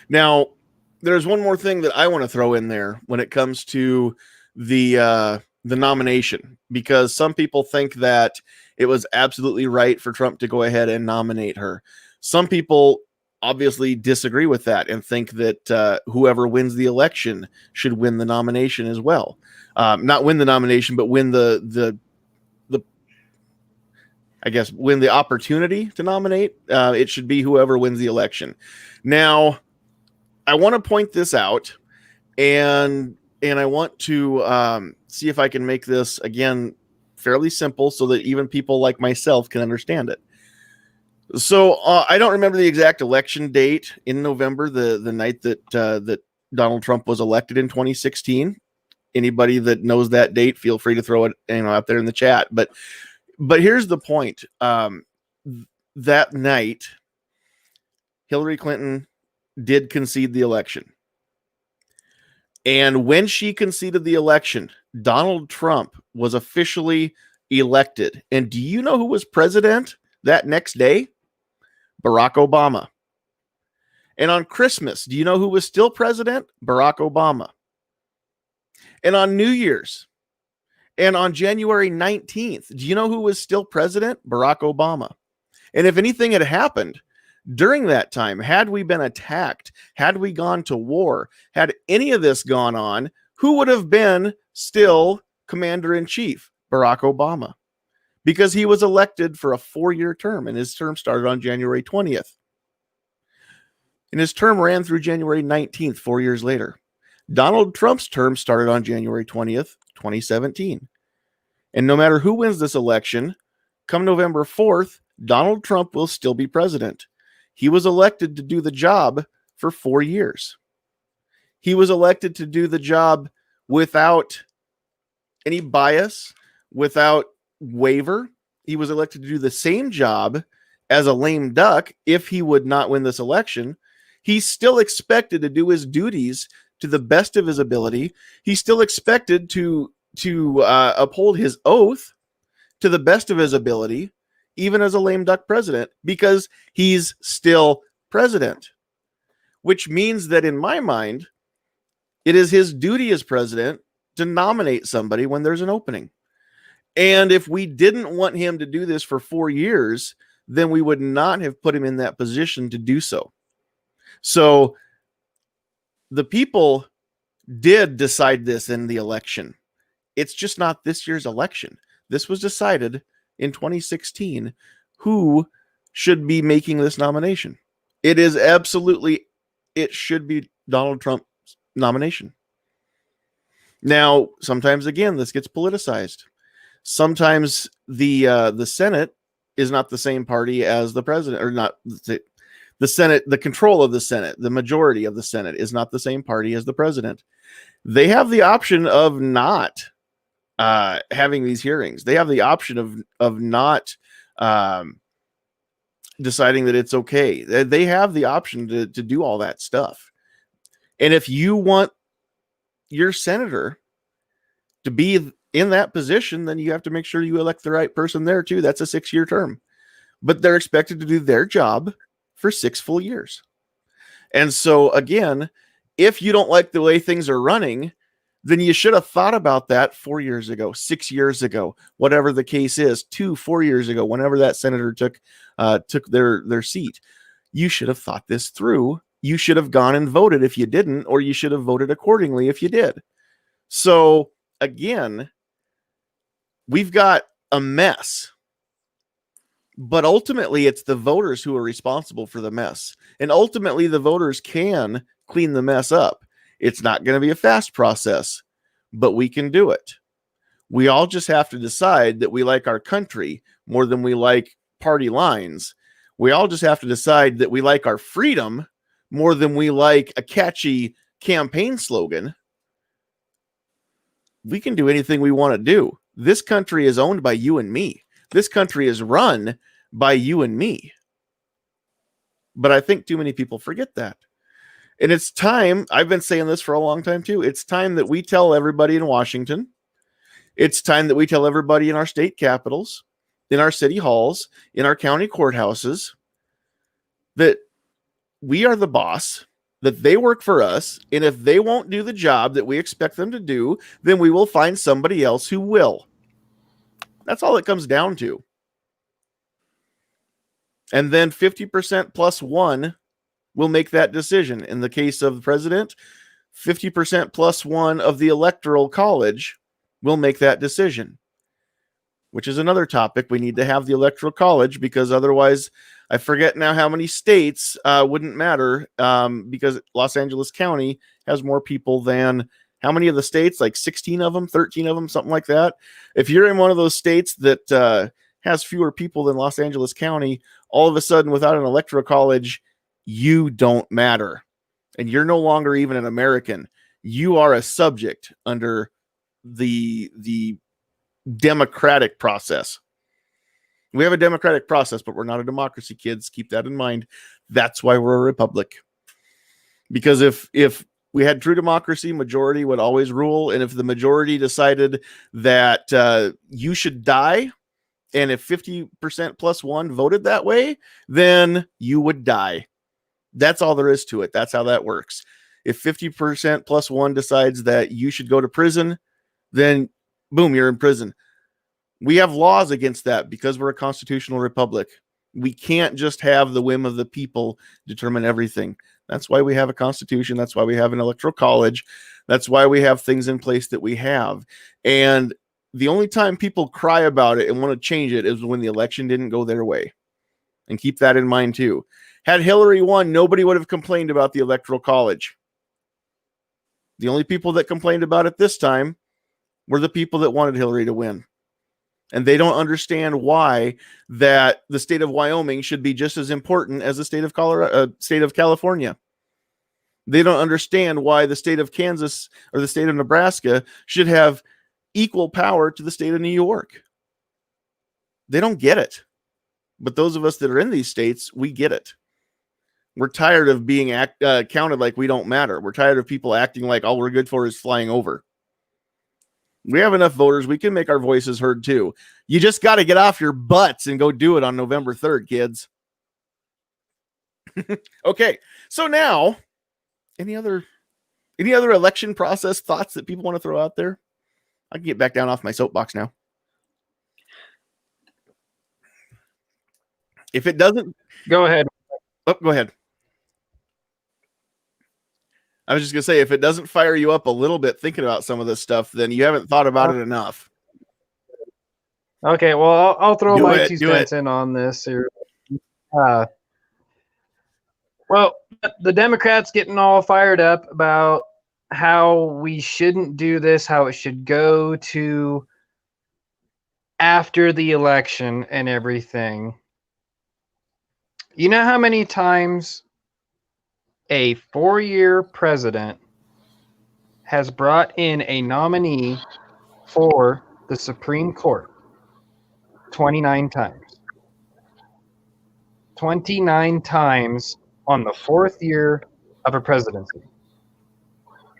Now, there's one more thing that I want to throw in there when it comes to the nomination, because some people think that it was absolutely right for Trump to go ahead and nominate her. Some people obviously disagree with that and think that whoever wins the election should win the nomination as well. Not win the nomination, but win the I guess win the opportunity to nominate. It should be whoever wins the election. Now, I want to point this out, and I want to see if I can make this again fairly simple so that even people like myself can understand it. So I don't remember the exact election date in November, the night that Donald Trump was elected in 2016. Anybody that knows that date, feel free to throw it out there in the chat. But here's the point. That night, Hillary Clinton did concede the election. And when she conceded the election, Donald Trump was officially elected. And do you know who was president that next day? Barack Obama. And on Christmas, do you know who was still president? Barack Obama. And on New Year's, And on January 19th, do you know who was still president? Barack Obama. And if anything had happened during that time, had we been attacked, had we gone to war, had any of this gone on, who would have been still commander-in-chief? Barack Obama. Because he was elected for a 4-year term, and his term started on January 20th. And his term ran through January 19th, 4 years later. Donald Trump's term started on January 20th, 2017. And no matter who wins this election, come November 4th, Donald Trump will still be president. He was elected to do the job for 4 years. He was elected to do the job without any bias, without waiver. He was elected to do the same job as a lame duck. If he would not win this election, he's still expected to do his duties to the best of his ability. He's still expected to uphold his oath to the best of his ability, even as a lame duck president, because he's still president. Which means that in my mind, it is his duty as president to nominate somebody when there's an opening. And if we didn't want him to do this for 4 years, then we would not have put him in that position to do so. So the people did decide this in the election. It's just not this year's election. This was decided in 2016 who should be making this nomination. It is absolutely, it should be Donald Trump's nomination. Now, sometimes again, this gets politicized. Sometimes the Senate is not the same party as the president, or not the Senate. The control of the Senate, the majority of the Senate, is not the same party as the president. They have the option of not having these hearings. They have the option of not deciding that it's okay. They have the option to do all that stuff. And if you want your senator to be in that position, then you have to make sure you elect the right person there too. That's a 6-year term, but they're expected to do their job for 6 full years. And so again, if you don't like the way things are running, then you should have thought about that 4 years ago, 6 years ago, whatever the case is, 4 years ago, whenever that senator took their seat. You should have thought this through. You should have gone and voted if you didn't, or you should have voted accordingly if you did. So again, we've got a mess, but ultimately it's the voters who are responsible for the mess. And ultimately the voters can clean the mess up. It's not going to be a fast process, but we can do it. We all just have to decide that we like our country more than we like party lines. We all just have to decide that we like our freedom more than we like a catchy campaign slogan. We can do anything we want to do. This country is owned by you and me. This country is run by you and me. But I think too many people forget that. And it's time, I've been saying this for a long time too, it's time that we tell everybody in Washington, it's time that we tell everybody in our state capitals, in our city halls, in our county courthouses, that we are the boss, that they work for us, and if they won't do the job that we expect them to do, then we will find somebody else who will. That's all it comes down to. And then 50% plus one will make that decision. In the case of the president, 50% plus one of the electoral college will make that decision, which is another topic. We need to have the electoral college, because otherwise, I forget now how many states wouldn't matter, because Los Angeles County has more people than how many of the states, like 16 of them, 13 of them, something like that. If you're in one of those states that has fewer people than Los Angeles County, all of a sudden, without an electoral college, you don't matter. And you're no longer even an American. You are a subject under the democratic process. We have a democratic process, but we're not a democracy, kids. Keep that in mind. That's why we're a republic. Because if we had true democracy, majority would always rule. And if the majority decided that you should die, and if 50% plus one voted that way, then you would die. That's all there is to it. That's how that works. If 50% plus one decides that you should go to prison, then Boom, you're in prison. We have laws against that because we're a constitutional republic. We can't just have the whim of the people determine everything. That's why we have a constitution. That's why we have an electoral college. That's why we have things in place that we have. And the only time people cry about it and want to change it is when the election didn't go their way. And keep that in mind too. Had Hillary won, nobody would have complained about the electoral college. The only people that complained about it this time were the people that wanted Hillary to win. And they don't understand why that the state of Wyoming should be just as important as the state of state of California. They don't understand why the state of Kansas or the state of Nebraska should have equal power to the state of New York. They don't get it. But those of us that are in these states, we get it. We're tired of being counted like we don't matter. We're tired of people acting like all we're good for is flying over. We have enough voters. We can make our voices heard too. You just got to get off your butts and go do it on November 3rd, kids. Okay. So now, any other election process thoughts that people want to throw out there? I can get back down off my soapbox now. If it doesn't, Go ahead. oh, go ahead. I was just going to say, if it doesn't fire you up a little bit thinking about some of this stuff, then you haven't thought about it enough. Okay, well, I'll throw Do my it, 2 do cents in on this here. Well, the Democrats getting all fired up about how we shouldn't do this, how it should go to after the election and everything. You know how many times a 4-year president has brought in a nominee for the Supreme Court? 29 times. 29 times on the 4th year of a presidency.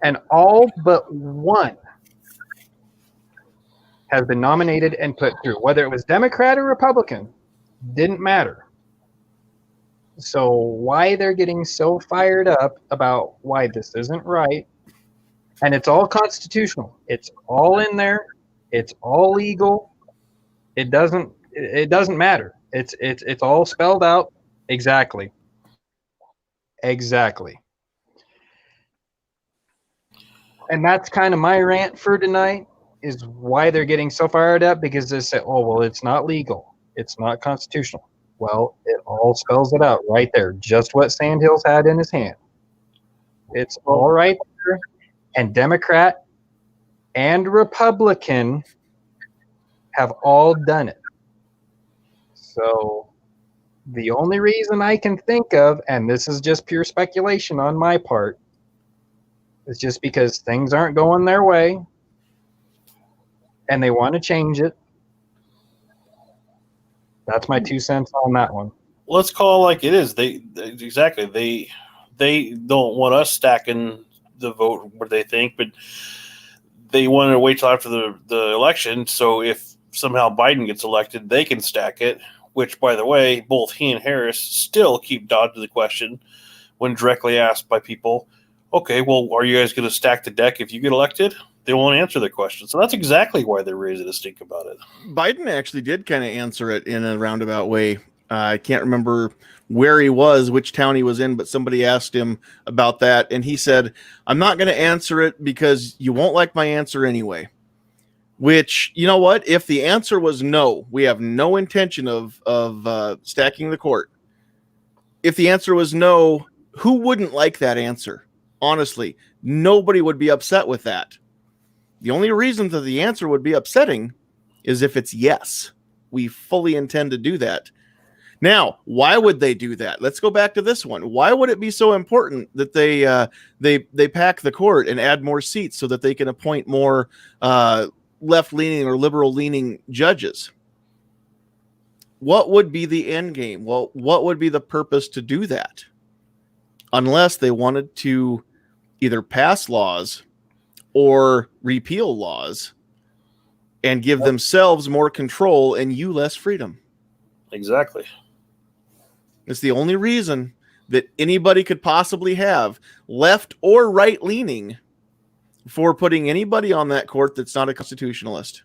And all but one has been nominated and put through. Whether it was Democrat or Republican, didn't matter. So why they're getting so fired up about why this isn't right, and it's all constitutional. It's all in there. It's all legal. It doesn't matter. It's all spelled out exactly. Exactly. And that's kind of my rant for tonight, is why they're getting so fired up, because they say, oh, well, it's not legal. It's not constitutional. Well, it all spells it out right there, just what Sandhills had in his hand. It's all right there, and Democrat and Republican have all done it. So the only reason I can think of, and this is just pure speculation on my part, is just because things aren't going their way and they want to change it. That's my 2 cents on that one. Let's call it like it is. They don't want us stacking the vote what they think, but they want to wait till after the election. So if somehow Biden gets elected, they can stack it. Which, by the way, both he and Harris still keep dodging the question when directly asked by people. Okay, well, are you guys going to stack the deck if you get elected? They won't answer the question. So that's exactly why they're raising a stink about it. Biden actually did kind of answer it in a roundabout way. I can't remember where he was, which town he was in, but somebody asked him about that. And he said, I'm not going to answer it because you won't like my answer anyway. Which, you know what? If the answer was no, we have no intention of stacking the court. If the answer was no, who wouldn't like that answer? Honestly, nobody would be upset with that. The only reason that the answer would be upsetting is if it's yes. We fully intend to do that. Now, why would they do that? Let's go back to this one. Why would it be so important that they pack the court and add more seats so that they can appoint more left-leaning or liberal-leaning judges? What would be the end game? Well, what would be the purpose to do that? Unless they wanted to either pass laws or repeal laws and give themselves more control and you less freedom. Exactly. It's the only reason that anybody could possibly have, left or right-leaning, for putting anybody on that court that's not a constitutionalist.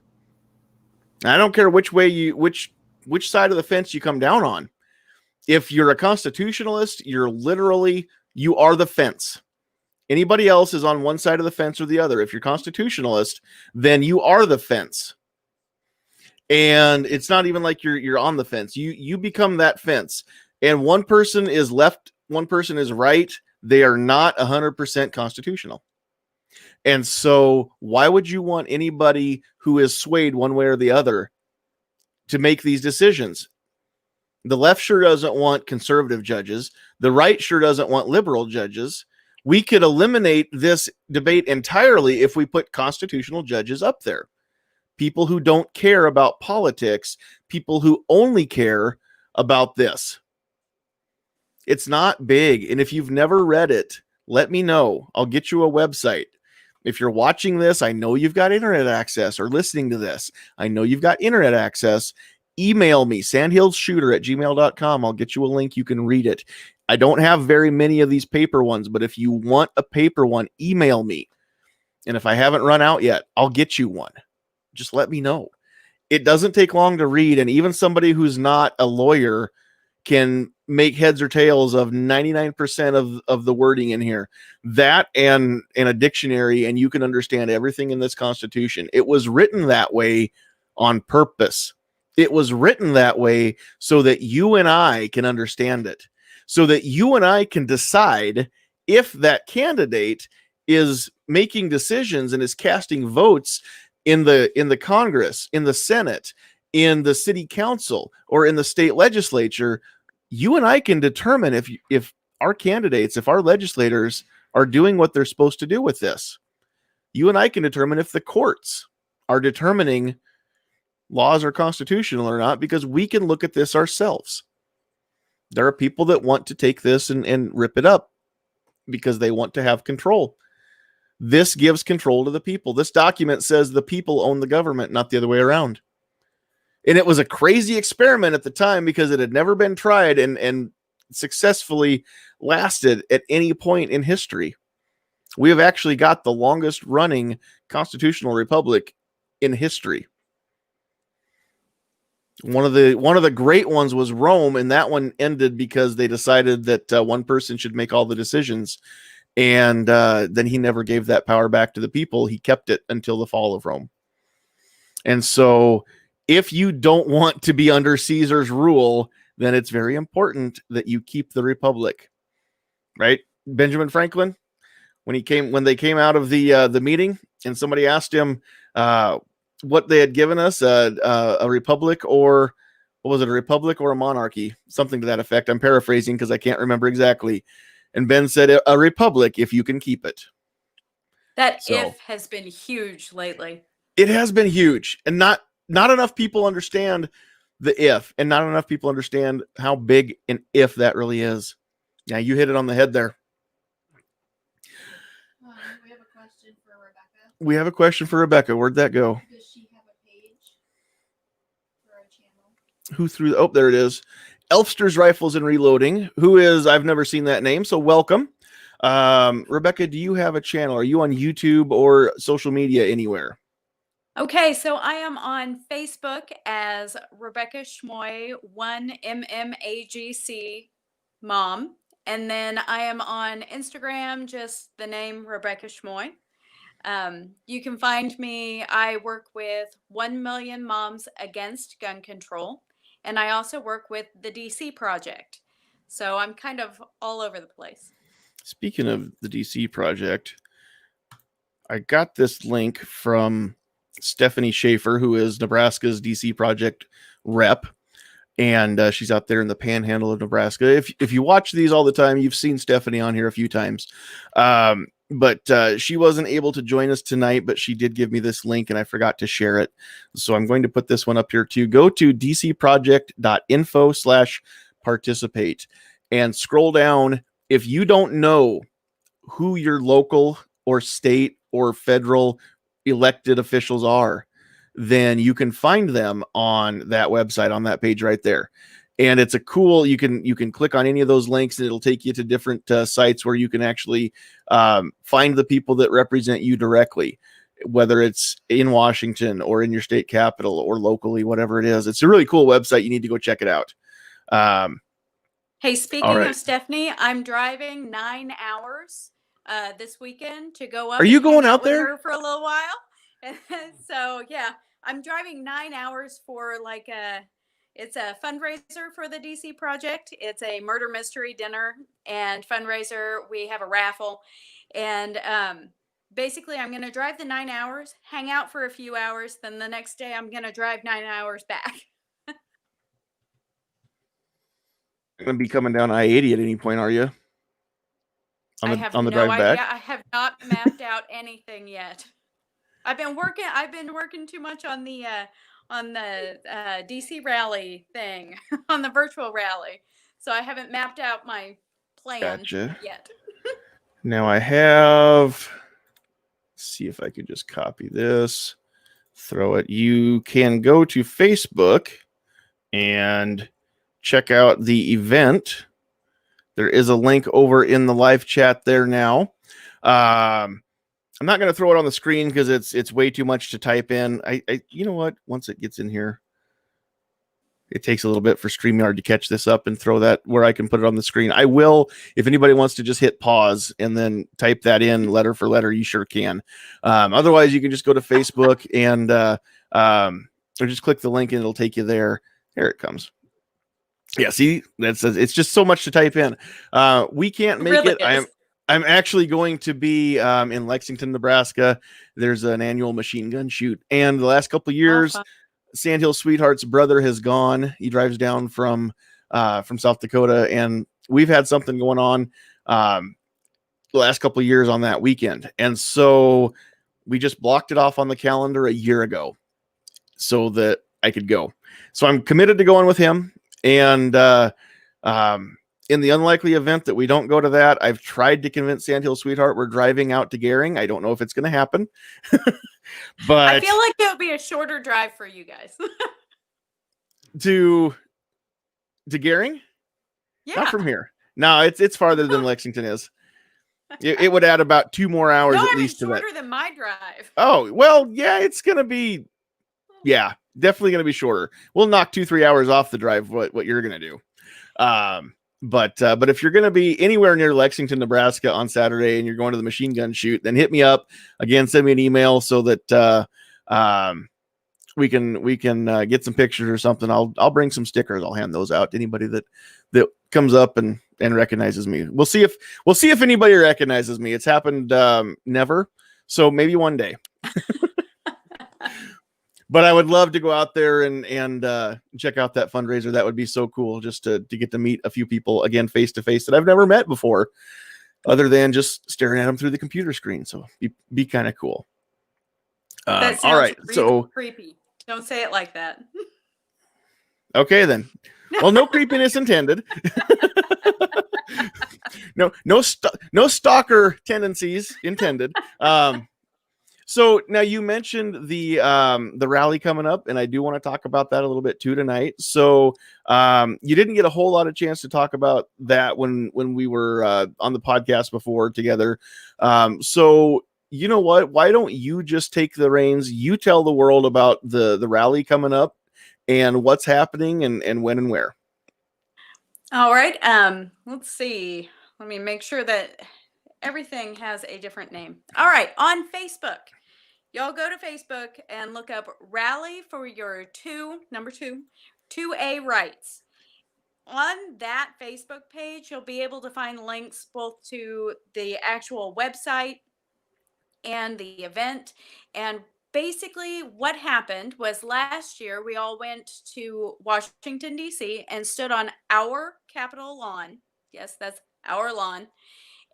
I don't care which way which side of the fence you come down on. If you're a constitutionalist, you are the fence. Anybody else is on one side of the fence or the other. If you're constitutionalist, then you are the fence. And it's not even like you're on the fence. You become that fence. And one person is left, one person is right. They are not 100% constitutional. And so why would you want anybody who is swayed one way or the other to make these decisions? The left sure doesn't want conservative judges. The right sure doesn't want liberal judges. We could eliminate this debate entirely if we put constitutional judges up there. People who don't care about politics, people who only care about this. It's not big. And if you've never read it, let me know. I'll get you a website. If you're watching this, I know you've got internet access, or listening to this, I know you've got internet access. Email me, sandhillsshooter@gmail.com. I'll get you a link. You can read it. I don't have very many of these paper ones, but if you want a paper one, email me. And if I haven't run out yet, I'll get you one. Just let me know. It doesn't take long to read, and even somebody who's not a lawyer can make heads or tails of 99% of the wording in here. That and a dictionary, and you can understand everything in this Constitution. It was written that way on purpose. It was written that way so that you and I can understand it, so that you and I can decide if that candidate is making decisions and is casting votes in the Congress, in the Senate, in the city council, or in the state legislature. You and I can determine if our candidates, if our legislators are doing what they're supposed to do with this. You and I can determine if the courts are determining laws are constitutional or not, because we can look at this ourselves. There are people that want to take this and rip it up because they want to have control. This gives control to the people. This document says the people own the government, not the other way around. And it was a crazy experiment at the time because it had never been tried and successfully lasted at any point in history. We have actually got the longest running constitutional republic in history. One of the great ones was Rome, and that one ended because they decided that one person should make all the decisions. And then he never gave that power back to the people. He kept it until the fall of Rome. And so if you don't want to be under Caesar's rule, then it's very important that you keep the republic. Right? Benjamin Franklin, when they came out of the meeting and somebody asked him what they had given us, a republic, or what was it, a republic or a monarchy? Something to that effect. I'm paraphrasing because I can't remember exactly. And Ben said, a republic if you can keep it. That if has been huge lately. It has been huge. And not enough people understand the if, and not enough people understand how big an if that really is. Yeah, you hit it on the head there. We have a question for Rebecca. We have a question for Rebecca. Where'd that go? Does she have a page for our channel? Who threw? Oh, there it is. Elfster's Rifles and Reloading. Who is? I've never seen that name, so welcome. Rebecca, do you have a channel? Are you on YouTube or social media anywhere? Okay, so I am on Facebook as Rebecca Schmoy, 1MMAGC mom. And then I am on Instagram, just the name Rebecca Schmoy. You can find me. I work with 1 Million Moms Against Gun Control. And I also work with the DC Project. So I'm kind of all over the place. Speaking of the DC Project, I got this link from Stephanie Schaefer, who is Nebraska's DC Project rep. And she's out there in the panhandle of Nebraska. If you watch these all the time, you've seen Stephanie on here a few times. But she wasn't able to join us tonight, but she did give me this link and I forgot to share it. So I'm going to put this one up here too. Go to dcproject.info/participate and scroll down. If you don't know who your local or state or federal elected officials are, then you can find them on that website, on that page right there. and it's a cool. You can click on any of those links, and it'll take you to different sites where you can actually find the people that represent you directly, whether it's in Washington or in your state capital or locally, whatever it is. It's a really cool website. You need to go check it out. Hey, speaking right. of Stephanie, I'm driving 9 hours this weekend to go up. Are you and hang going out with there? her for a little while? So yeah, I'm driving 9 hours for it's a fundraiser for the DC project. It's a murder mystery dinner and fundraiser. We have a raffle, and basically I'm going to drive the 9 hours, hang out for a few hours, then the next day I'm going to drive 9 hours back. Going to be coming down I-80 at any point, are you? I have on the no drive idea. back? I have not mapped out anything yet. I've been working too much on the DC rally thing, on the virtual rally. So I haven't mapped out my plan Gotcha. yet. Now I have, let's see if I could just copy this, throw it. You can go to Facebook and check out the event. There is a link over in the live chat there now. I'm not going to throw it on the screen because it's way too much to type in. I you know what? Once it gets in here, it takes a little bit for StreamYard to catch this up and throw that where I can put it on the screen. I will, if anybody wants to just hit pause and then type that in letter for letter, you sure can. Otherwise, you can just go to Facebook and or just click the link and it'll take you there. There it comes. Yeah, see, it's just so much to type in. We can't make really it. I'm actually going to be in Lexington, Nebraska. There's an annual machine gun shoot, and the last couple of years, Sandhills Sweetheart's brother has gone. He drives down from South Dakota, and we've had something going on the last couple of years on that weekend, and so we just blocked it off on the calendar a year ago so that I could go. So I'm committed to going with him. And in the unlikely event that we don't go to that, I've tried to convince Sandhills Sweetheart we're driving out to Gering. I don't know if it's going to happen. But I feel like it would be a shorter drive for you guys. to Gering? Yeah. Not from here. No, it's farther than Lexington is. It would add about 2 more hours no, at I mean least to that. shorter than my drive. Oh, well, yeah, it's going to be, yeah, definitely going to be shorter. We'll knock 2-3 hours off the drive, what you're going to do. But if you're going to be anywhere near Lexington, Nebraska on Saturday and you're going to the machine gun shoot, then hit me up again, send me an email so that we can get some pictures or something. I'll bring some stickers. I'll hand those out to anybody that comes up and recognizes me. We'll see if anybody recognizes me. It's happened never. So maybe one day. But I would love to go out there and check out that fundraiser. That would be so cool, just to get to meet a few people again face to face that I've never met before, other than just staring at them through the computer screen. So be kind of cool. That sounds all right, really so creepy. Don't say it like that. Okay then. Well, no creepiness intended. No stalker tendencies intended. So now you mentioned the rally coming up, and I do want to talk about that a little bit too tonight. So you didn't get a whole lot of chance to talk about that when we were on the podcast before together. So you know what? Why don't you just take the reins? You tell the world about the rally coming up and what's happening and when and where. All right. Let's see. Let me make sure that everything has a different name. All right. On Facebook, y'all go to Facebook and look up Rally for Your number 2A Rights. On that Facebook page, you'll be able to find links both to the actual website and the event. And basically what happened was last year we all went to Washington, D.C. and stood on our Capitol lawn. Yes, that's our lawn.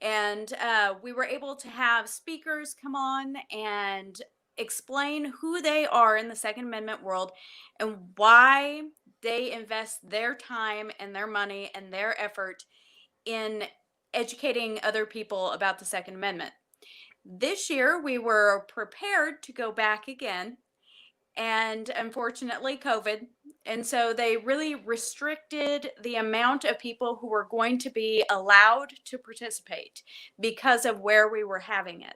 And we were able to have speakers come on and explain who they are in the Second Amendment world and why they invest their time and their money and their effort in educating other people about the Second Amendment. This year, we were prepared to go back again. And unfortunately, COVID And so they really restricted the amount of people who were going to be allowed to participate because of where we were having it.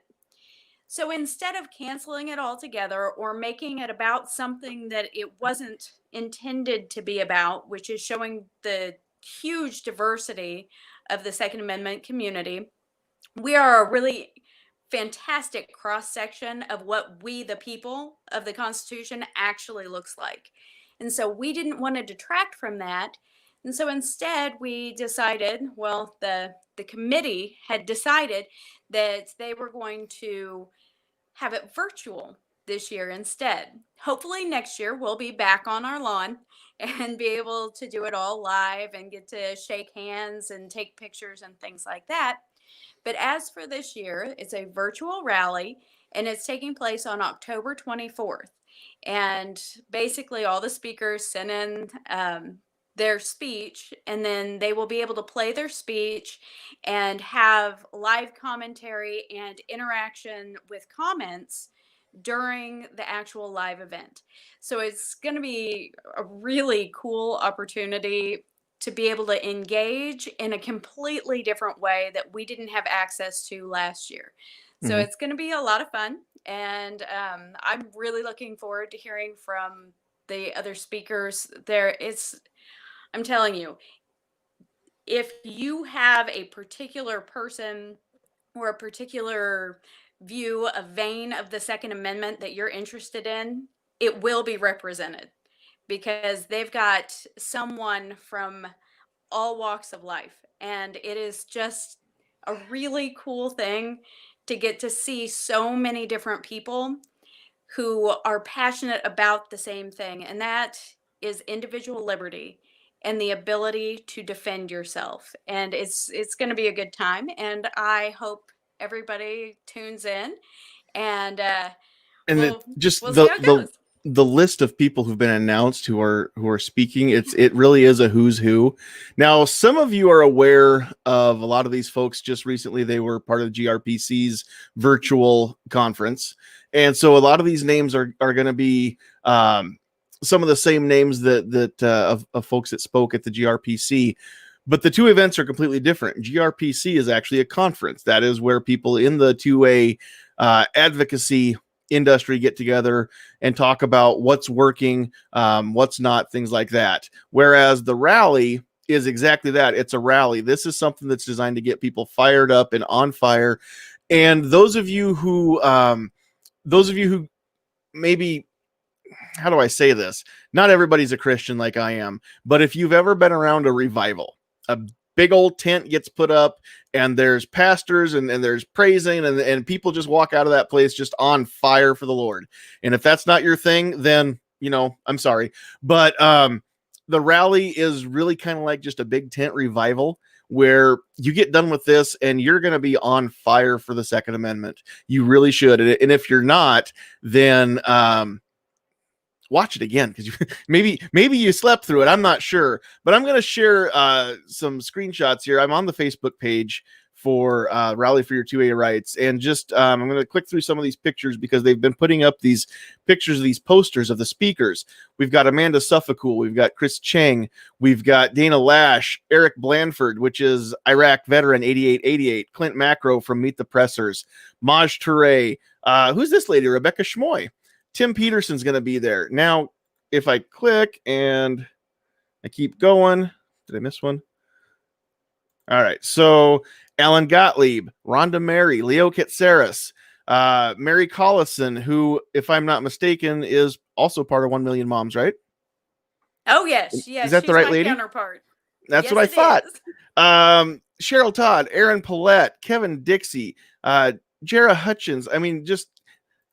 So instead of canceling it altogether or making it about something that it wasn't intended to be about, which is showing the huge diversity of the Second Amendment community, we are a really fantastic cross section of what we, the people of the Constitution, actually looks like. And so we didn't want to detract from that. And so instead, we decided, well, the committee had decided that they were going to have it virtual this year instead. Hopefully next year we'll be back on our lawn and be able to do it all live and get to shake hands and take pictures and things like that. But as for this year, it's a virtual rally and it's taking place on October 24th. And basically all the speakers send in their speech, and then they will be able to play their speech and have live commentary and interaction with comments during the actual live event. So it's going to be a really cool opportunity to be able to engage in a completely different way that we didn't have access to last year. So Mhm. it's going to be a lot of fun. And I'm really looking forward to hearing from the other speakers there. I'm telling you, if you have a particular person or a particular view, a vein of the Second Amendment that you're interested in, it will be represented because they've got someone from all walks of life. And it is just a really cool thing to get to see so many different people who are passionate about the same thing. And that is individual liberty and the ability to defend yourself. And it's going to be a good time. And I hope everybody tunes in, and And we'll just see how it goes. the list of people who've been announced who are speaking, it really is a who's who. Now, some of you are aware of a lot of these folks. Just recently, they were part of GRPC's virtual conference, and so a lot of these names are going to be some of the same names that of folks that spoke at the GRPC. But the two events are completely different. GRPC is actually a conference. That is where people in the 2A advocacy industry get together and talk about what's working, what's not, things like that. Whereas the rally is exactly that. It's a rally. This is something that's designed to get people fired up and on fire. And those of you who maybe, how do I say this? Not everybody's a Christian like I am, but if you've ever been around a revival, a big old tent gets put up and there's pastors and there's praising and people just walk out of that place just on fire for the Lord. And if that's not your thing, then, I'm sorry. But the rally is really kind of like just a big tent revival where you get done with this and you're going to be on fire for the Second Amendment. You really should. And if you're not, then watch it again because maybe you slept through it. I'm not sure, but I'm going to share some screenshots here. I'm on the Facebook page for Rally for Your 2A Rights, and just I'm going to click through some of these pictures because they've been putting up these pictures of these posters of the speakers. We've got Amanda Suffolcool, we've got Chris Cheng, we've got Dana Lash, Eric Blanford, which is Iraq veteran 8888, Clint Macro from Meet the Pressers, Maj Touré, who's this lady, Rebecca Schmoy. Tim Peterson's going to be there. Now, if I click and I keep going, did I miss one? All right. So Alan Gottlieb, Rhonda Mary, Leo Katsaris, Mary Collison, who, if I'm not mistaken, is also part of 1 Million Moms, right? Oh, yes. Yes. Is that the right lady? Counterpart. That's Yes, what I it thought. is. Cheryl Todd, Aaron Paulette, Kevin Dixie, Jara Hutchins. I mean, just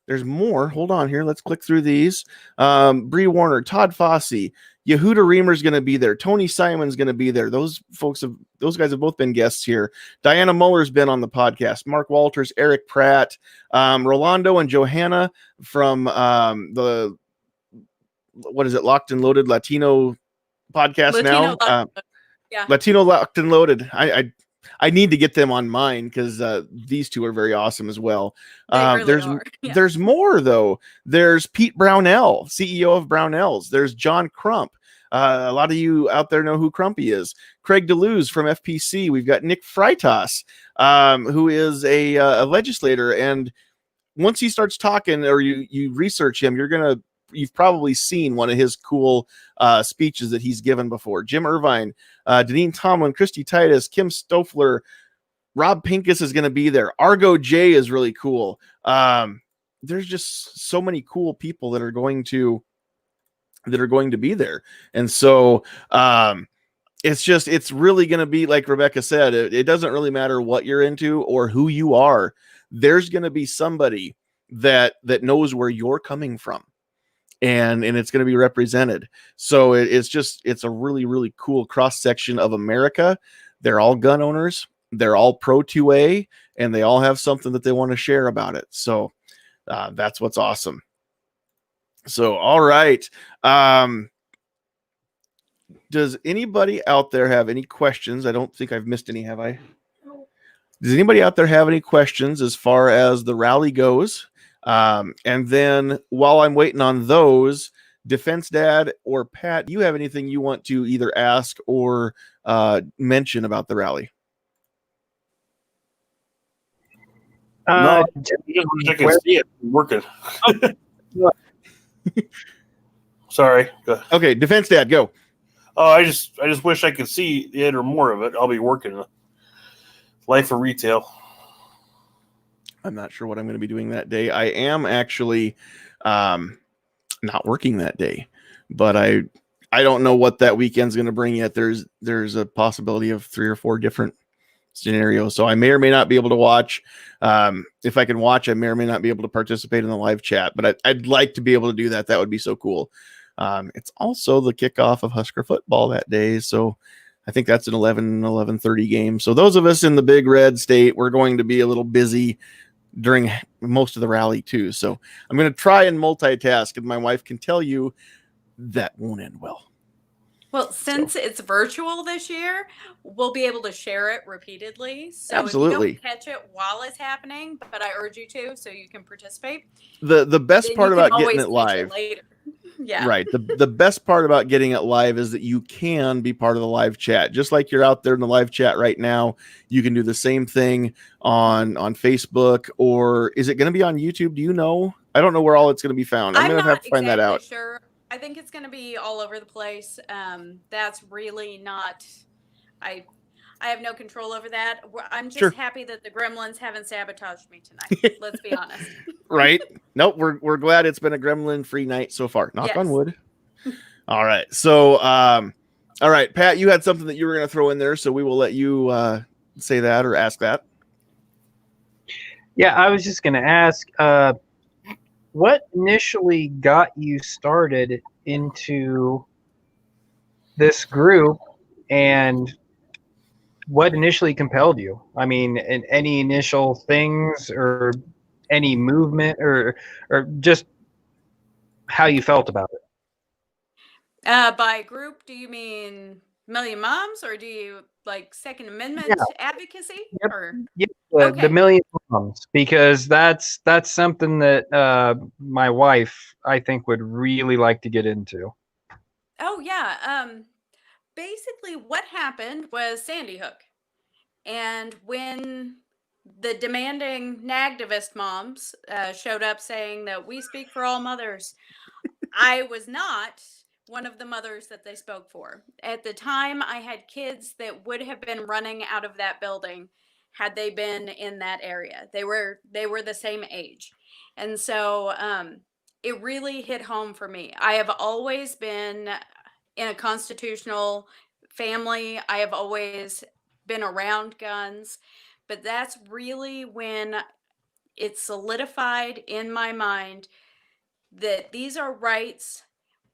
there's more. Hold on here. Let's click through these. Bree Warner, Todd Fossey, Yehuda Reamer's going to be there. Tony Simon's going to be there. Those guys have both been guests here. Diana Muller's been on the podcast. Mark Walters, Eric Pratt, Rolando and Johanna from the Locked and Loaded Latino podcast Latino Locked and Loaded. I need to get them on mine because these two are very awesome as well. There's more though. There's Pete Brownell, CEO of Brownells. There's John Crump. A lot of you out there know who Crumpy is. Craig DeLuz from FPC. We've got Nick Freitas, who is a legislator. And once he starts talking, or you research him, you've probably seen one of his cool speeches that he's given before. Jim Irvine, Deneen Tomlin, Christy Titus, Kim Stoffler, Rob Pincus is going to be there. Argo J is really cool. There's just so many cool people that are going to be there. And so it's really going to be, like Rebecca said, it doesn't really matter what you're into or who you are. There's going to be somebody that knows where you're coming from, and it's going to be represented. So it's a really, really cool cross section of America. They're all gun owners. They're all pro 2A, and they all have something that they want to share about it. So that's what's awesome. So, all right. Does anybody out there have any questions? I don't think I've missed any, have I? Does anybody out there have any questions as far as the rally goes? And then while I'm waiting on those, Defense Dad or Pat, do you have anything you want to either ask or mention about the rally? No, just wish I can see it working. Sorry. Go ahead. Okay, Defense Dad, go. Oh, I just wish I could see it or more of it. I'll be working. Life of retail. I'm not sure what I'm going to be doing that day. I am actually not working that day, but I don't know what that weekend's going to bring yet. There's a possibility of 3 or 4 different scenarios. So I may or may not be able to watch. If I can watch, I may or may not be able to participate in the live chat, but I'd like to be able to do that. That would be so cool. It's also the kickoff of Husker football that day. So I think that's an 11:30 game. So those of us in the big red state, we're going to be a little busy during most of the rally too. So I'm going to try and multitask, and my wife can tell you that won't end well. Well, since it's virtual this year, we'll be able to share it repeatedly. So Absolutely. if you don't catch it while it's happening, but I urge you to, so you can participate. The best then part you can about getting always it catch live, later. Yeah. right? The best part about getting it live is that you can be part of the live chat. Just like you're out there in the live chat right now, you can do the same thing on Facebook, or is it going to be on YouTube? Do you know? I don't know where all it's going to be found. I'm going to have to find that out. Sure. I think it's going to be all over the place. That's really not. I have no control over that. I'm just happy that the gremlins haven't sabotaged me tonight. Let's be honest. Right? Nope. We're glad it's been a gremlin-free night so far. Knock on wood. All right. So, all right, Pat, you had something that you were going to throw in there, so we will let you say that or ask that. Yeah, I was just going to ask, what initially got you started into this group, and what initially compelled you? I mean, any initial things or any movement or just how you felt about it? By group, do you mean Million Moms, or do you like Second Amendment advocacy? Yep. Or the Million Moms, because that's something that my wife, I think, would really like to get into. Oh yeah. Basically what happened was Sandy Hook. And when the demanding nagtivist moms showed up saying that we speak for all mothers, I was not one of the mothers that they spoke for. At the time, I had kids that would have been running out of that building had they been in that area. They were the same age. And so it really hit home for me. I have always been in a constitutional family. I have always been around guns, but that's really when it solidified in my mind that these are rights.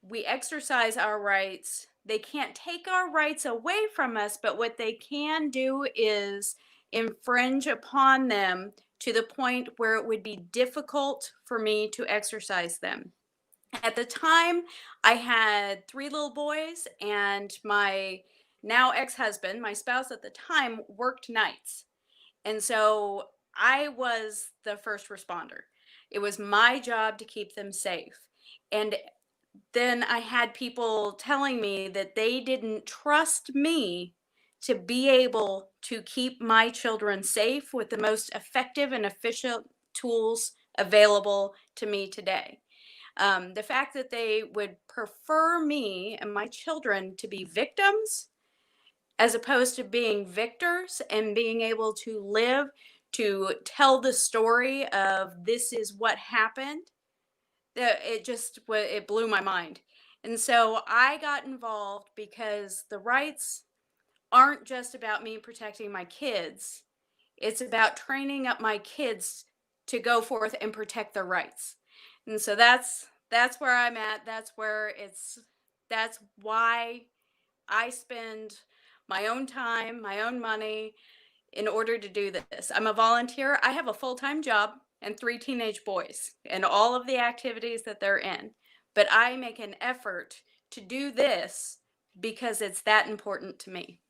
We exercise our rights. They can't take our rights away from us, but what they can do is infringe upon them to the point where it would be difficult for me to exercise them. At the time, I had 3 little boys, and my now ex-husband, my spouse at the time, worked nights. And so I was the first responder. It was my job to keep them safe. And then I had people telling me that they didn't trust me to be able to keep my children safe with the most effective and efficient tools available to me today. The fact that they would prefer me and my children to be victims as opposed to being victors and being able to live to tell the story of this is what happened, that it blew my mind. And so I got involved because the rights aren't just about me protecting my kids. It's about training up my kids to go forth and protect their rights. And so that's where I'm at. That's why I spend my own time, my own money in order to do this. I'm a volunteer. I have a full-time job and 3 teenage boys and all of the activities that they're in. But I make an effort to do this because it's that important to me.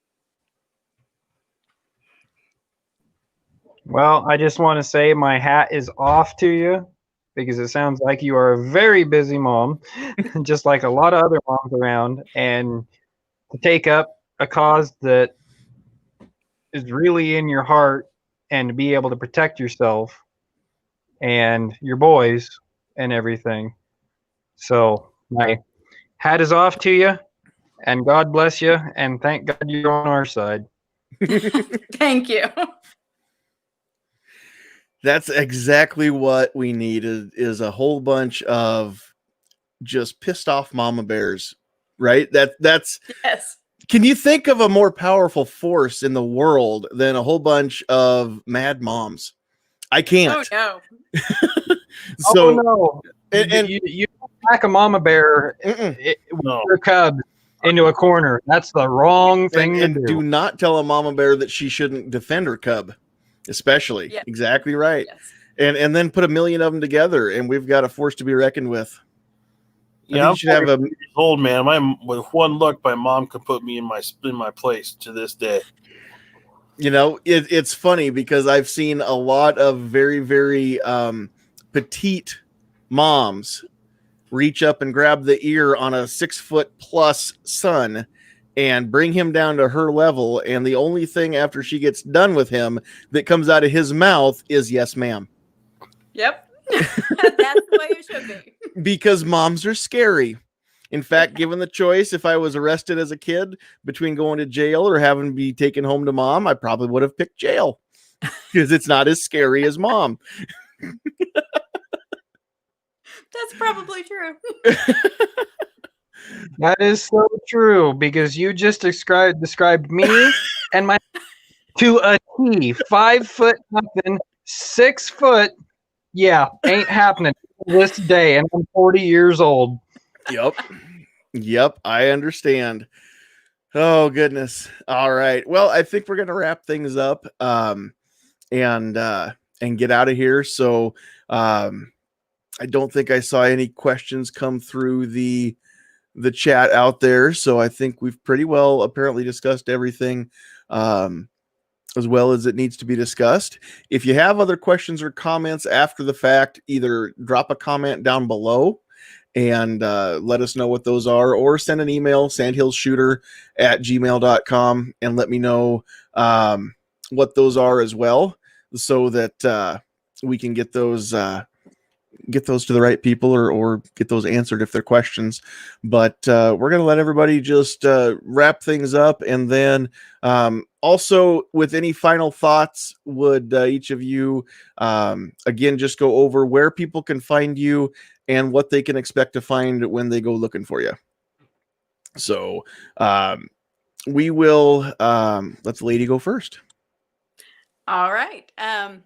Well, I just want to say my hat is off to you because it sounds like you are a very busy mom, just like a lot of other moms around, and to take up a cause that is really in your heart and to be able to protect yourself and your boys and everything. So my hat is off to you, and God bless you, and thank God you're on our side. Thank you. That's exactly what we need is a whole bunch of just pissed off mama bears, right? That's Yes. Can you think of a more powerful force in the world than a whole bunch of mad moms? I can't. Oh no. So Oh no! and You don't pack a mama bear with No. your cubs into a corner. That's the wrong thing and to do not tell a mama bear that she shouldn't defend her cub, especially. Yes. Exactly right. Yes. And then put a million of them together, and we've got a force to be reckoned with. Yeah, I think you should have a. years old, man. With one look, my mom could put me in my place to this day. You know, it's funny because I've seen a lot of very, very petite moms reach up and grab the ear on a 6-foot+ son and bring him down to her level. And the only thing after she gets done with him that comes out of his mouth is yes, ma'am. Yep. That's the way it should be. Because moms are scary. In fact, given the choice, if I was arrested as a kid between going to jail or having to be taken home to mom, I probably would have picked jail because it's not as scary as mom. That's probably true. That is so true because you just described me and my to a T. 5 foot nothing, 6 foot. Yeah, ain't happening this day, and I'm 40 years old. Yep, I understand. Oh goodness. All right. Well, I think we're gonna wrap things up and get out of here. So I don't think I saw any questions come through the chat out there. So I think we've pretty well apparently discussed everything as well as it needs to be discussed. If you have other questions or comments after the fact, either drop a comment down below and let us know what those are, or send an email, sandhillsshooter@gmail.com, and let me know what those are as well, so that we can get those to the right people, or get those answered if they're questions. But we're going to let everybody just wrap things up. And then also, with any final thoughts, would each of you again just go over where people can find you and what they can expect to find when they go looking for you? So we will let the lady go first. All right. I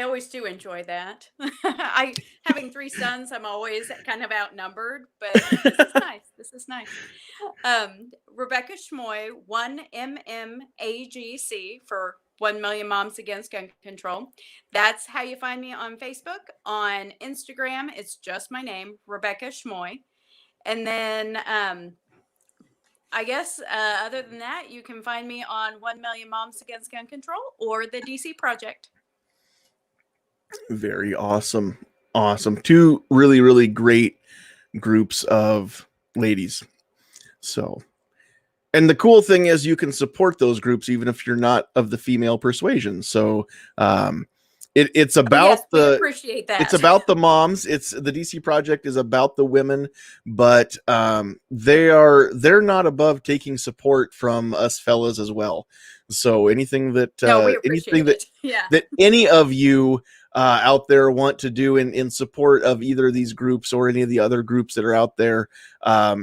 always do enjoy that. Having 3 sons, I'm always kind of outnumbered, but this is nice. This is nice. Rebecca Schmoy, 1MMAGC for 1 Million Moms Against Gun Control. That's how you find me on Facebook. On Instagram, it's just my name, Rebecca Schmoy. And then I guess other than that, you can find me on 1 Million Moms Against Gun Control or the DC Project. Very awesome. Awesome. 2 really, really great groups of ladies. So, and the cool thing is you can support those groups even if you're not of the female persuasion. So it's about we appreciate that. it's about the moms. It's the DC Project is about the women, but they're not above taking support from us fellas as well. So anything that we appreciate it. Yeah. that any of you out there want to do in support of either of these groups or any of the other groups that are out there,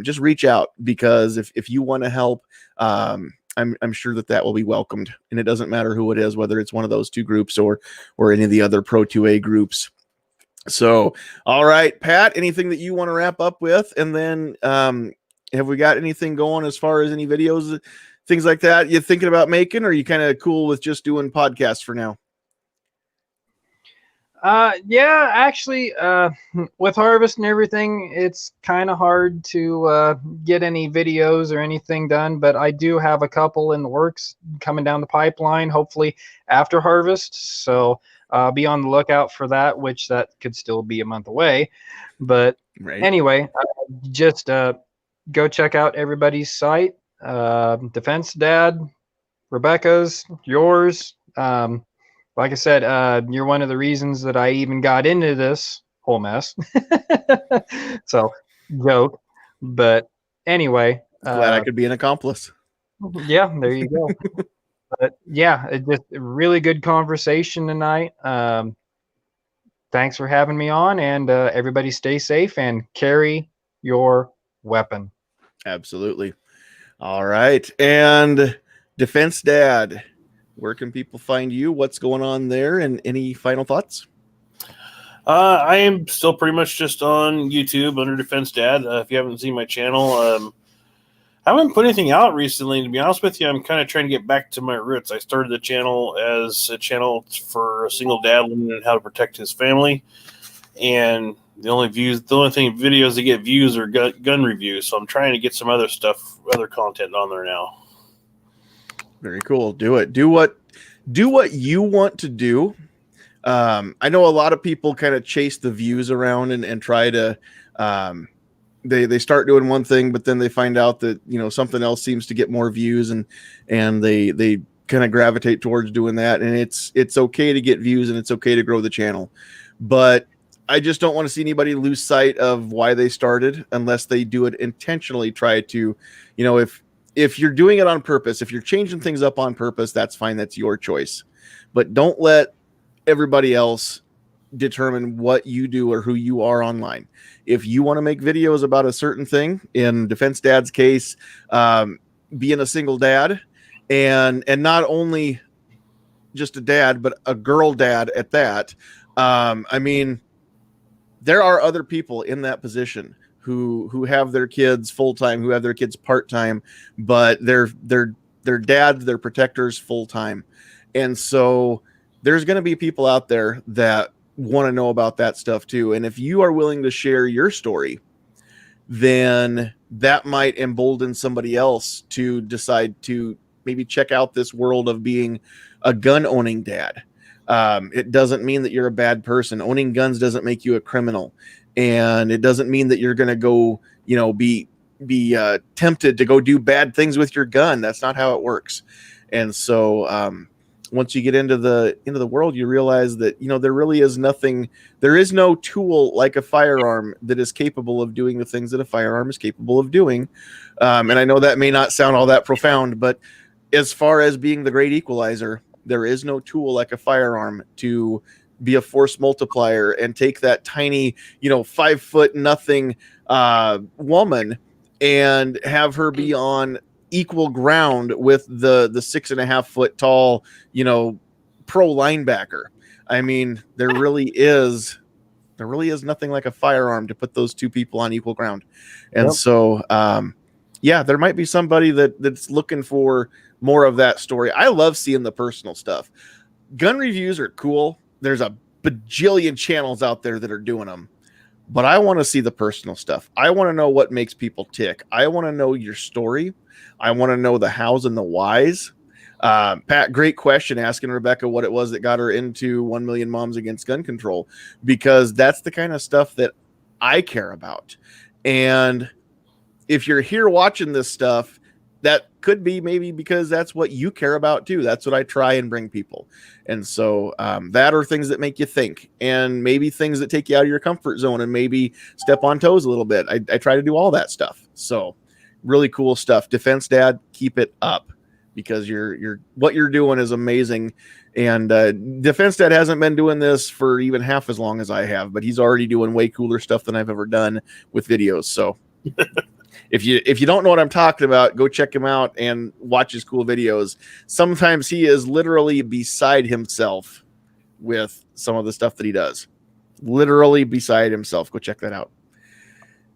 just reach out, because if you want to help, I'm sure that will be welcomed, and it doesn't matter who it is, whether it's one of those two groups or any of the other Pro 2A groups. So, all right, Pat, anything that you want to wrap up with? And then have we got anything going as far as any videos, things like that you're thinking about making, or are you kind of cool with just doing podcasts for now? Yeah, actually, with harvest and everything, it's kind of hard to get any videos or anything done, but I do have a couple in the works coming down the pipeline, hopefully after harvest. So be on the lookout for that, which that could still be a month away. But anyway, just go check out everybody's site, Defense Dad, Rebecca's, yours. Like I said, you're one of the reasons that I even got into this whole mess. So, joke. But anyway. Glad I could be an accomplice. Yeah, there you go. But yeah, it's just a really good conversation tonight. Thanks for having me on, and everybody stay safe and carry your weapon. Absolutely. All right. And Defense Dad, where can people find you? What's going on there? And any final thoughts? I am still pretty much just on YouTube under Defense Dad. If you haven't seen my channel, I haven't put anything out recently. To be honest with you, I'm kind of trying to get back to my roots. I started the channel as a channel for a single dad learning how to protect his family. And the only videos that get views are gun reviews. So I'm trying to get some other stuff, other content on there now. Very cool. Do it. Do what you want to do. I know a lot of people kind of chase the views around and try to, they start doing one thing, but then they find out that, something else seems to get more views, and they kind of gravitate towards doing that. And it's okay to get views, and it's okay to grow the channel, but I just don't want to see anybody lose sight of why they started unless they do it intentionally. Try to, if you're doing it on purpose, if you're changing things up on purpose, that's fine. That's your choice. But don't let everybody else determine what you do or who you are online. If you want to make videos about a certain thing, in Defense Dad's case, being a single dad, and not only just a dad, but a girl dad at that. I mean, there are other people in that position who have their kids full-time, who have their kids part-time, but they're dads, they're protectors full-time. And so there's going to be people out there that want to know about that stuff too. And if you are willing to share your story, then that might embolden somebody else to decide to maybe check out this world of being a gun-owning dad. It doesn't mean that you're a bad person. Owning guns doesn't make you a criminal. And it doesn't mean that you're going to go, be tempted to go do bad things with your gun. That's not how it works. And so once you get into the world, you realize that, there really is nothing. There is no tool like a firearm that is capable of doing the things that a firearm is capable of doing. And I know that may not sound all that profound, but as far as being the great equalizer, there is no tool like a firearm to be a force multiplier and take that tiny, 5 foot nothing woman and have her be on equal ground with the 6.5 foot tall, pro linebacker. I mean, there really is nothing like a firearm to put those two people on equal ground. And so, there might be somebody that's looking for more of that story. I love seeing the personal stuff. Gun reviews are cool. There's a bajillion channels out there that are doing them, but I want to see the personal stuff. I want to know what makes people tick. I want to know your story. I want to know the hows and the whys. Pat, great question, asking Rebecca what it was that got her into 1 Million Moms Against Gun Control, because that's the kind of stuff that I care about. And if you're here watching this stuff, that could be maybe because that's what you care about too. That's what I try and bring people. And so that are things that make you think, and maybe things that take you out of your comfort zone and maybe step on toes a little bit. I try to do all that stuff. So really cool stuff. Defense Dad, keep it up, because you're what you're doing is amazing. And Defense Dad hasn't been doing this for even half as long as I have, but he's already doing way cooler stuff than I've ever done with videos. So if you don't know what I'm talking about, go check him out and watch his cool videos. Sometimes he is literally beside himself with some of the stuff that he does. Literally beside himself. Go check that out.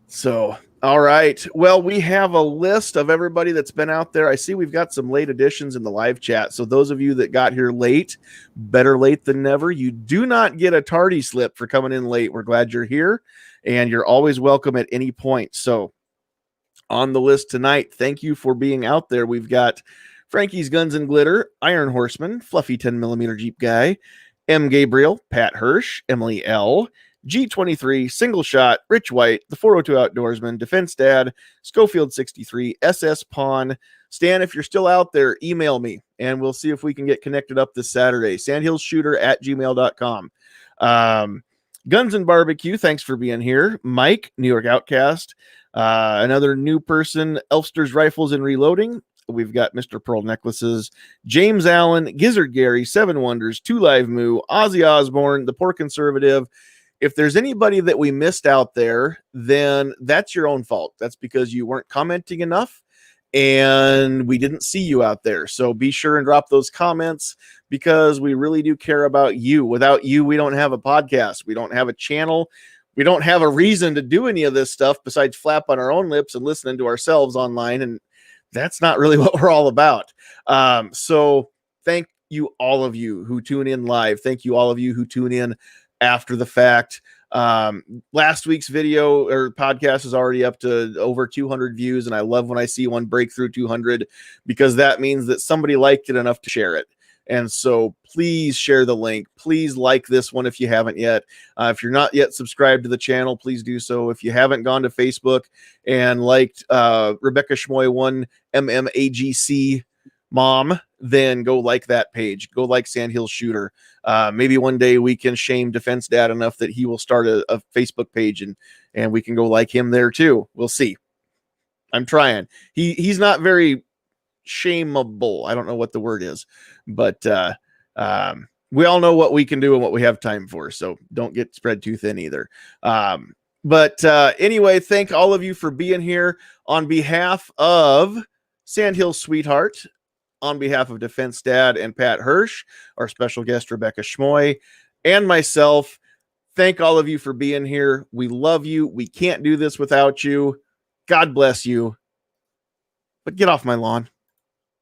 So, all right. Well, we have a list of everybody that's been out there. I see we've got some late additions in the live chat. So those of you that got here late, better late than never. You do not get a tardy slip for coming in late. We're glad you're here, and you're always welcome at any point. So on the list tonight, thank you for being out there. We've got Frankie's Guns and Glitter, Iron Horseman, Fluffy 10mm Jeep Guy, M. Gabriel, Pat Hirsch, Emily L., G23, Single Shot, Rich White, the 402 Outdoorsman, Defense Dad, Schofield 63, SS Pawn. Stan, if you're still out there, email me and we'll see if we can get connected up this Saturday. Sandhillsshooter@gmail.com. Guns and Barbecue, thanks for being here. Mike, New York Outcast, another new person, Elfster's Rifles and Reloading. We've got Mr. Pearl Necklaces, James Allen, Gizzard Gary, Seven Wonders, Two Live Moo, Ozzy Osbourne, The Poor Conservative. If there's anybody that we missed out there, then that's your own fault. That's because you weren't commenting enough and we didn't see you out there. So be sure and drop those comments, because we really do care about you. Without you, we don't have a podcast. We don't have a channel. We don't have a reason to do any of this stuff besides flap on our own lips and listening to ourselves online. And that's not really what we're all about. So thank you, all of you who tune in live. Thank you, all of you who tune in after the fact. Last week's video or podcast is already up to over 200 views. And I love when I see one break through 200, because that means that somebody liked it enough to share it. And so please share the link. Please like this one if you haven't yet. If you're not yet subscribed to the channel, please do so. If you haven't gone to Facebook and liked Rebecca Schmoy 1MMAGC Mom, then go like that page. Go like Sandhills Shooter. Maybe one day we can shame Defense Dad enough that he will start a Facebook page, and we can go like him there too. We'll see. I'm trying. He's not very shameable. I don't know what the word is, but we all know what we can do and what we have time for. So don't get spread too thin either. But anyway, thank all of you for being here. On behalf of Sandhills Sweetheart, on behalf of Defense Dad and Pat Hirsch, our special guest Rebecca Schmoy, and myself, thank all of you for being here. We love you. We can't do this without you. God bless you. But get off my lawn.